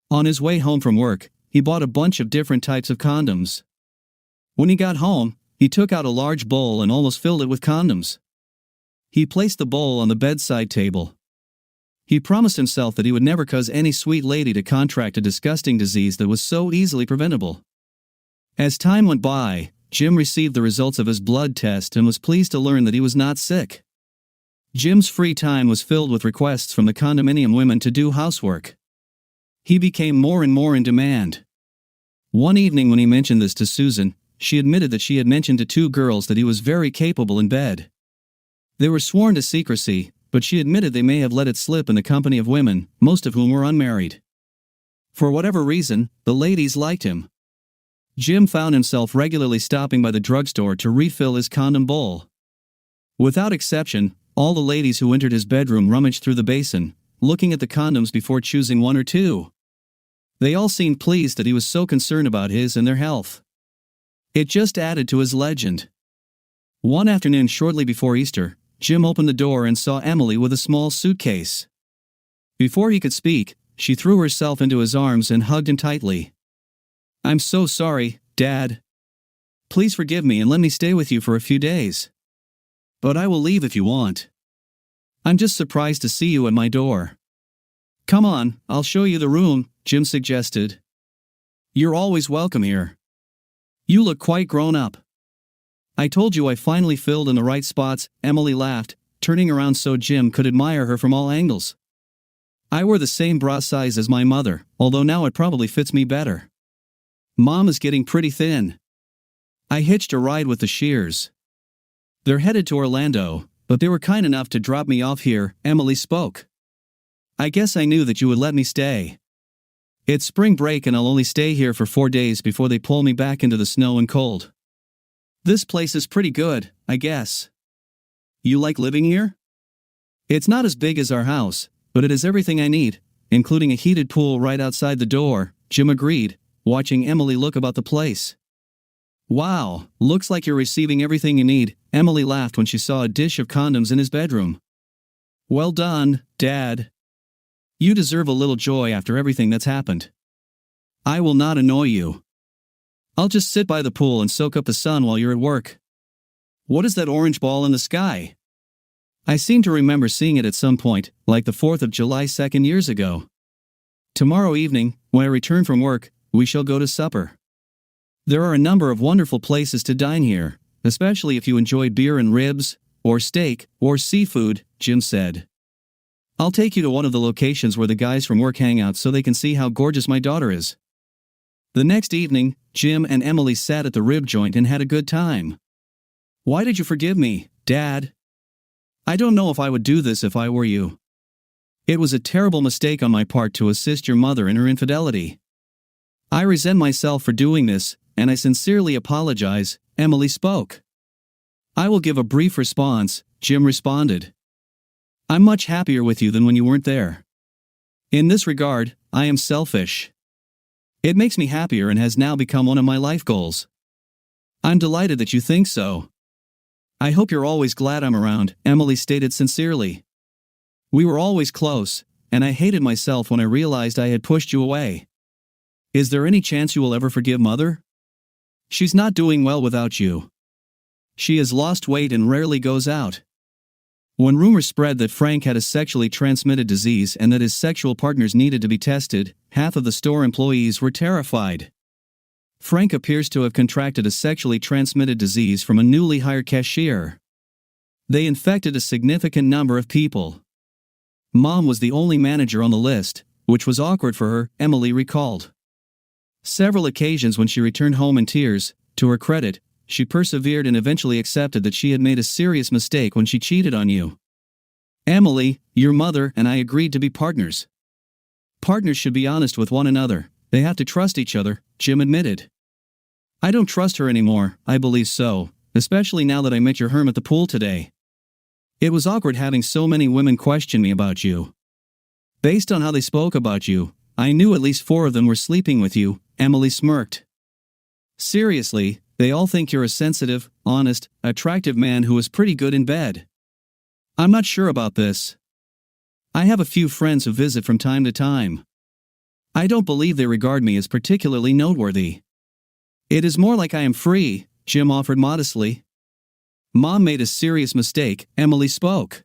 On his way home from work, he bought a bunch of different types of condoms. When he got home, he took out a large bowl and almost filled it with condoms. He placed the bowl on the bedside table. He promised himself that he would never cause any sweet lady to contract a disgusting disease that was so easily preventable. As time went by, Jim received the results of his blood test and was pleased to learn that he was not sick. Jim's free time was filled with requests from the condominium women to do housework. He became more and more in demand. One evening when he mentioned this to Susan, she admitted that she had mentioned to two girls that he was very capable in bed. They were sworn to secrecy, but she admitted they may have let it slip in the company of women, most of whom were unmarried. For whatever reason, the ladies liked him. Jim found himself regularly stopping by the drugstore to refill his condom bowl. Without exception, all the ladies who entered his bedroom rummaged through the basin, looking at the condoms before choosing one or two. They all seemed pleased that he was so concerned about his and their health. It just added to his legend. One afternoon shortly before Easter, Jim opened the door and saw Emily with a small suitcase. Before he could speak, she threw herself into his arms and hugged him tightly. I'm so sorry, Dad. Please forgive me and let me stay with you for a few days. But I will leave if you want. I'm just surprised to see you at my door. Come on, I'll show you the room, Jim suggested. You're always welcome here. You look quite grown up. I told you I finally filled in the right spots, Emily laughed, turning around so Jim could admire her from all angles. I wear the same bra size as my mother, although now it probably fits me better. Mom is getting pretty thin. I hitched a ride with the Shears. They're headed to Orlando, but they were kind enough to drop me off here, Emily spoke. I guess I knew that you would let me stay. It's spring break and I'll only stay here for 4 days before they pull me back into the snow and cold. This place is pretty good, I guess. You like living here? It's not as big as our house, but it has everything I need, including a heated pool right outside the door, Jim agreed, watching Emily look about the place. Wow, looks like you're receiving everything you need, Emily laughed when she saw a dish of condoms in his bedroom. Well done, Dad. You deserve a little joy after everything that's happened. I will not annoy you. I'll just sit by the pool and soak up the sun while you're at work. What is that orange ball in the sky? I seem to remember seeing it at some point, like the 4th of July 2 years ago. Tomorrow evening, when I return from work, we shall go to supper. There are a number of wonderful places to dine here, especially if you enjoy beer and ribs, or steak, or seafood, Jim said. I'll take you to one of the locations where the guys from work hang out so they can see how gorgeous my daughter is. The next evening, Jim and Emily sat at the rib joint and had a good time. Why did you forgive me, Dad? I don't know if I would do this if I were you. It was a terrible mistake on my part to assist your mother in her infidelity. I resent myself for doing this, and I sincerely apologize, Emily spoke. I will give a brief response, Jim responded. I'm much happier with you than when you weren't there. In this regard, I am selfish. It makes me happier and has now become one of my life goals. I'm delighted that you think so. I hope you're always glad I'm around, Emily stated sincerely. We were always close, and I hated myself when I realized I had pushed you away. Is there any chance you will ever forgive Mother? She's not doing well without you. She has lost weight and rarely goes out. When rumors spread that Frank had a sexually transmitted disease and that his sexual partners needed to be tested, half of the store employees were terrified. Frank appears to have contracted a sexually transmitted disease from a newly hired cashier. They infected a significant number of people. Mom was the only manager on the list, which was awkward for her, Emily recalled. Several occasions when she returned home in tears, to her credit, she persevered and eventually accepted that she had made a serious mistake when she cheated on you. Emily, your mother and I agreed to be partners. Partners should be honest with one another. They have to trust each other, Jim admitted. I don't trust her anymore, I believe so, especially now that I met your herm at the pool today. It was awkward having so many women question me about you. Based on how they spoke about you, I knew at least 4 of them were sleeping with you, Emily smirked. Seriously, they all think you're a sensitive, honest, attractive man who is pretty good in bed. I'm not sure about this. I have a few friends who visit from time to time. I don't believe they regard me as particularly noteworthy. It is more like I am free, Jim offered modestly. Mom made a serious mistake, Emily spoke.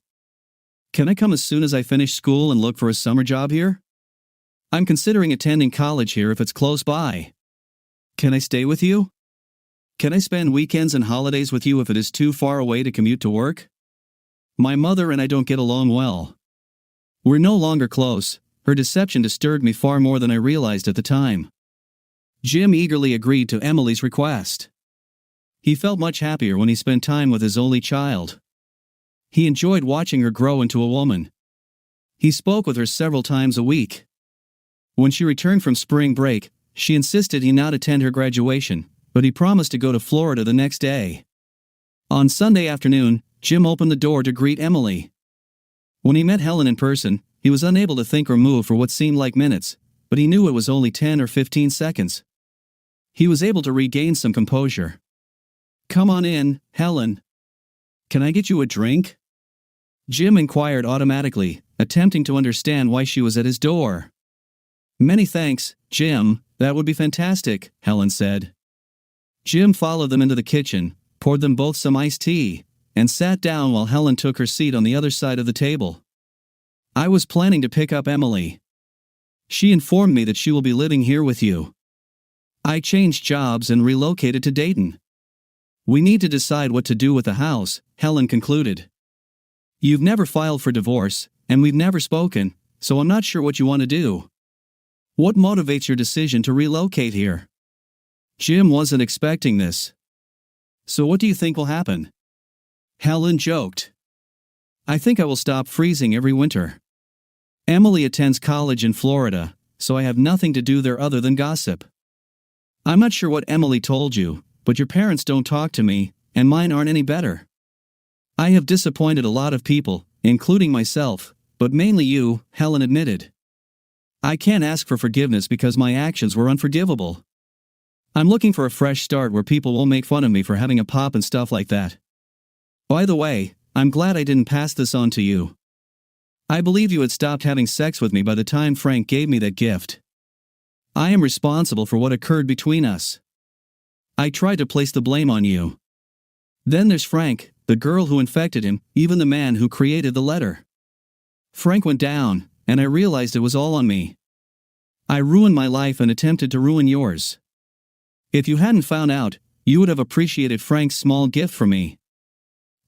Can I come as soon as I finish school and look for a summer job here? I'm considering attending college here if it's close by. Can I stay with you? Can I spend weekends and holidays with you if it is too far away to commute to work? My mother and I don't get along well. We're no longer close. Her deception disturbed me far more than I realized at the time. Jim eagerly agreed to Emily's request. He felt much happier when he spent time with his only child. He enjoyed watching her grow into a woman. He spoke with her several times a week. When she returned from spring break, she insisted he not attend her graduation, but he promised to go to Florida the next day. On Sunday afternoon, Jim opened the door to greet Emily. When he met Helen in person, he was unable to think or move for what seemed like minutes, but he knew it was only 10 or 15 seconds. He was able to regain some composure. Come on in, Helen. Can I get you a drink? Jim inquired automatically, attempting to understand why she was at his door. Many thanks, Jim, that would be fantastic, Helen said. Jim followed them into the kitchen, poured them both some iced tea, and sat down while Helen took her seat on the other side of the table. I was planning to pick up Emily. She informed me that she will be living here with you. I changed jobs and relocated to Dayton. We need to decide what to do with the house, Helen concluded. You've never filed for divorce, and we've never spoken, so I'm not sure what you want to do. What motivates your decision to relocate here? Jim wasn't expecting this. So what do you think will happen? Helen joked. I think I will stop freezing every winter. Emily attends college in Florida, so I have nothing to do there other than gossip. I'm not sure what Emily told you, but your parents don't talk to me, and mine aren't any better. I have disappointed a lot of people, including myself, but mainly you, Helen admitted. I can't ask for forgiveness because my actions were unforgivable. I'm looking for a fresh start where people won't make fun of me for having a pop and stuff like that. By the way, I'm glad I didn't pass this on to you. I believe you had stopped having sex with me by the time Frank gave me that gift. I am responsible for what occurred between us. I tried to place the blame on you. Then there's Frank, the girl who infected him, even the man who created the letter. Frank went down, and I realized it was all on me. I ruined my life and attempted to ruin yours. If you hadn't found out, you would have appreciated Frank's small gift for me.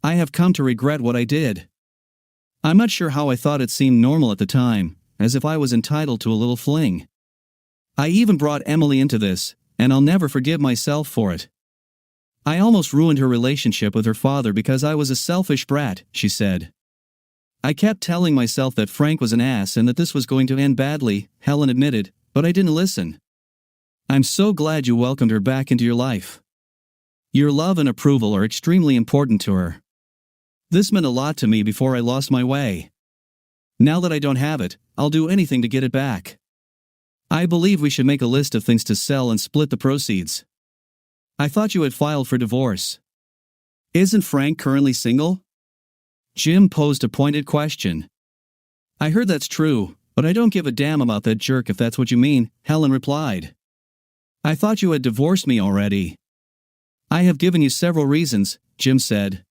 I have come to regret what I did. I'm not sure how I thought it seemed normal at the time, as if I was entitled to a little fling. I even brought Emily into this, and I'll never forgive myself for it. I almost ruined her relationship with her father because I was a selfish brat, she said. I kept telling myself that Frank was an ass and that this was going to end badly, Helen admitted, but I didn't listen. I'm so glad you welcomed her back into your life. Your love and approval are extremely important to her. This meant a lot to me before I lost my way. Now that I don't have it, I'll do anything to get it back. I believe we should make a list of things to sell and split the proceeds. I thought you had filed for divorce. Isn't Frank currently single? Jim posed a pointed question. I heard that's true, but I don't give a damn about that jerk if that's what you mean, Helen replied. I thought you had divorced me already. I have given you several reasons, Jim said.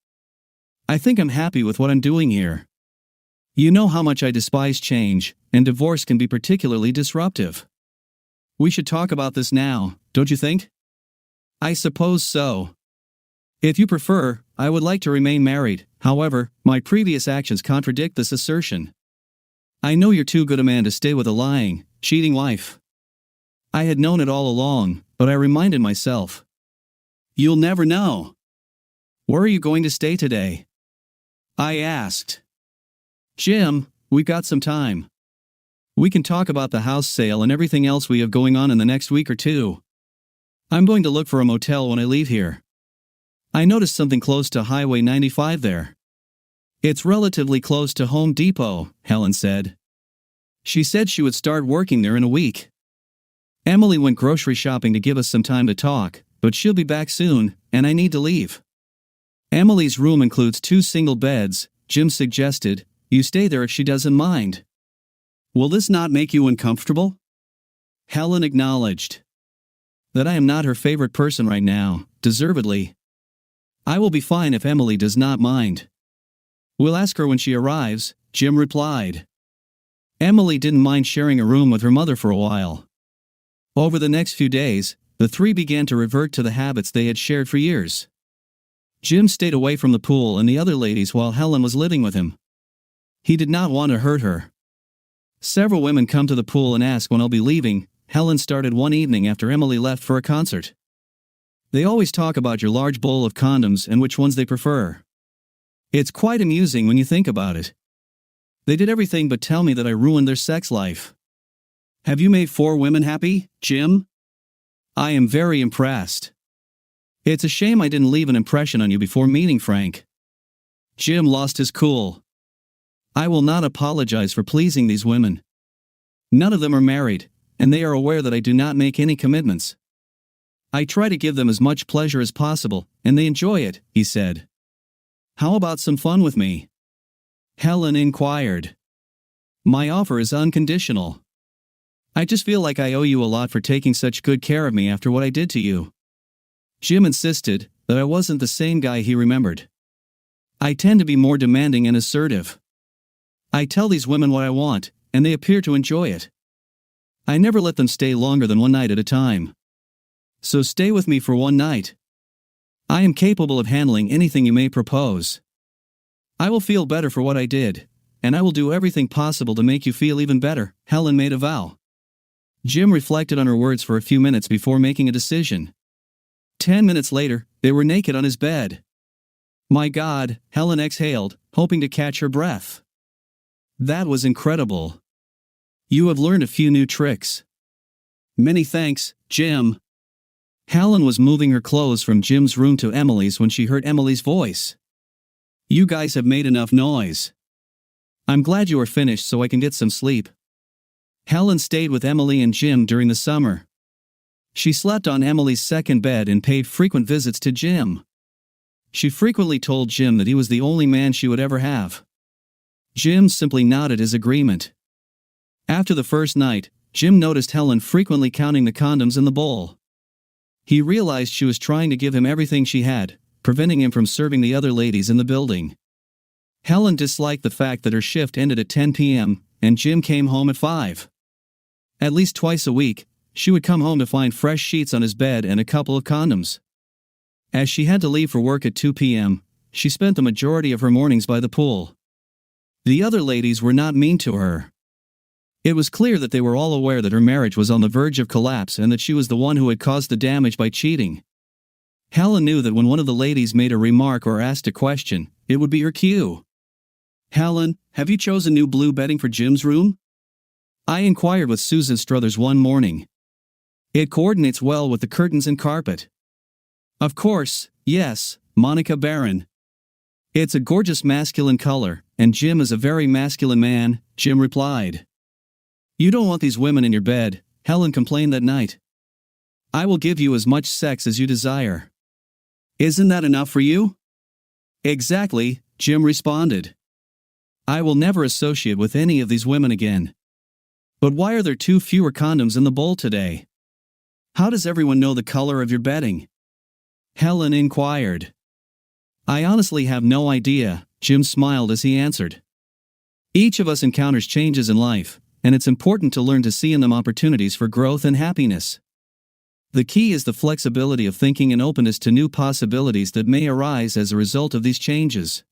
I think I'm happy with what I'm doing here. You know how much I despise change, and divorce can be particularly disruptive. We should talk about this now, don't you think? I suppose so. If you prefer, I would like to remain married, however, my previous actions contradict this assertion. I know you're too good a man to stay with a lying, cheating wife. I had known it all along, but I reminded myself. You'll never know. Where are you going to stay today? I asked. Jim, we've got some time. We can talk about the house sale and everything else we have going on in the next week or two. I'm going to look for a motel when I leave here. I noticed something close to Highway 95 there. It's relatively close to Home Depot, Helen said. She said she would start working there in a week. Emily went grocery shopping to give us some time to talk, but she'll be back soon, and I need to leave. Emily's room includes 2 single beds, Jim suggested. You stay there if she doesn't mind. Will this not make you uncomfortable? Helen acknowledged that I am not her favorite person right now, deservedly. I will be fine if Emily does not mind. We'll ask her when she arrives, Jim replied. Emily didn't mind sharing a room with her mother for a while. Over the next few days, the three began to revert to the habits they had shared for years. Jim stayed away from the pool and the other ladies while Helen was living with him. He did not want to hurt her. Several women come to the pool and ask when I'll be leaving. Helen started one evening after Emily left for a concert. They always talk about your large bowl of condoms and which ones they prefer. It's quite amusing when you think about it. They did everything but tell me that I ruined their sex life. Have you made 4 women happy, Jim? I am very impressed. It's a shame I didn't leave an impression on you before meeting Frank. Jim lost his cool. I will not apologize for pleasing these women. None of them are married, and they are aware that I do not make any commitments. I try to give them as much pleasure as possible, and they enjoy it, he said. How about some fun with me? Helen inquired. My offer is unconditional. I just feel like I owe you a lot for taking such good care of me after what I did to you. Jim insisted that I wasn't the same guy he remembered. I tend to be more demanding and assertive. I tell these women what I want, and they appear to enjoy it. I never let them stay longer than one night at a time. So stay with me for one night. I am capable of handling anything you may propose. I will feel better for what I did, and I will do everything possible to make you feel even better, Helen made a vow. Jim reflected on her words for a few minutes before making a decision. 10 minutes later, they were naked on his bed. My God, Helen exhaled, hoping to catch her breath. That was incredible. You have learned a few new tricks. Many thanks, Jim. Helen was moving her clothes from Jim's room to Emily's when she heard Emily's voice. You guys have made enough noise. I'm glad you are finished so I can get some sleep. Helen stayed with Emily and Jim during the summer. She slept on Emily's second bed and paid frequent visits to Jim. She frequently told Jim that he was the only man she would ever have. Jim simply nodded his agreement. After the first night, Jim noticed Helen frequently counting the condoms in the bowl. He realized she was trying to give him everything she had, preventing him from serving the other ladies in the building. Helen disliked the fact that her shift ended at 10 p.m., and Jim came home at 5. At least twice a week, she would come home to find fresh sheets on his bed and a couple of condoms. As she had to leave for work at 2 p.m., she spent the majority of her mornings by the pool. The other ladies were not mean to her. It was clear that they were all aware that her marriage was on the verge of collapse and that she was the one who had caused the damage by cheating. Helen knew that when one of the ladies made a remark or asked a question, it would be her cue. Helen, have you chosen new blue bedding for Jim's room? I inquired with Susan Struthers one morning. It coordinates well with the curtains and carpet. Of course, yes, Monica Barron. It's a gorgeous masculine color, and Jim is a very masculine man, Jim replied. You don't want these women in your bed, Helen complained that night. I will give you as much sex as you desire. Isn't that enough for you? Exactly, Jim responded. I will never associate with any of these women again. But why are there too fewer condoms in the bowl today? How does everyone know the color of your bedding? Helen inquired. I honestly have no idea, Jim smiled as he answered. Each of us encounters changes in life, and it's important to learn to see in them opportunities for growth and happiness. The key is the flexibility of thinking and openness to new possibilities that may arise as a result of these changes.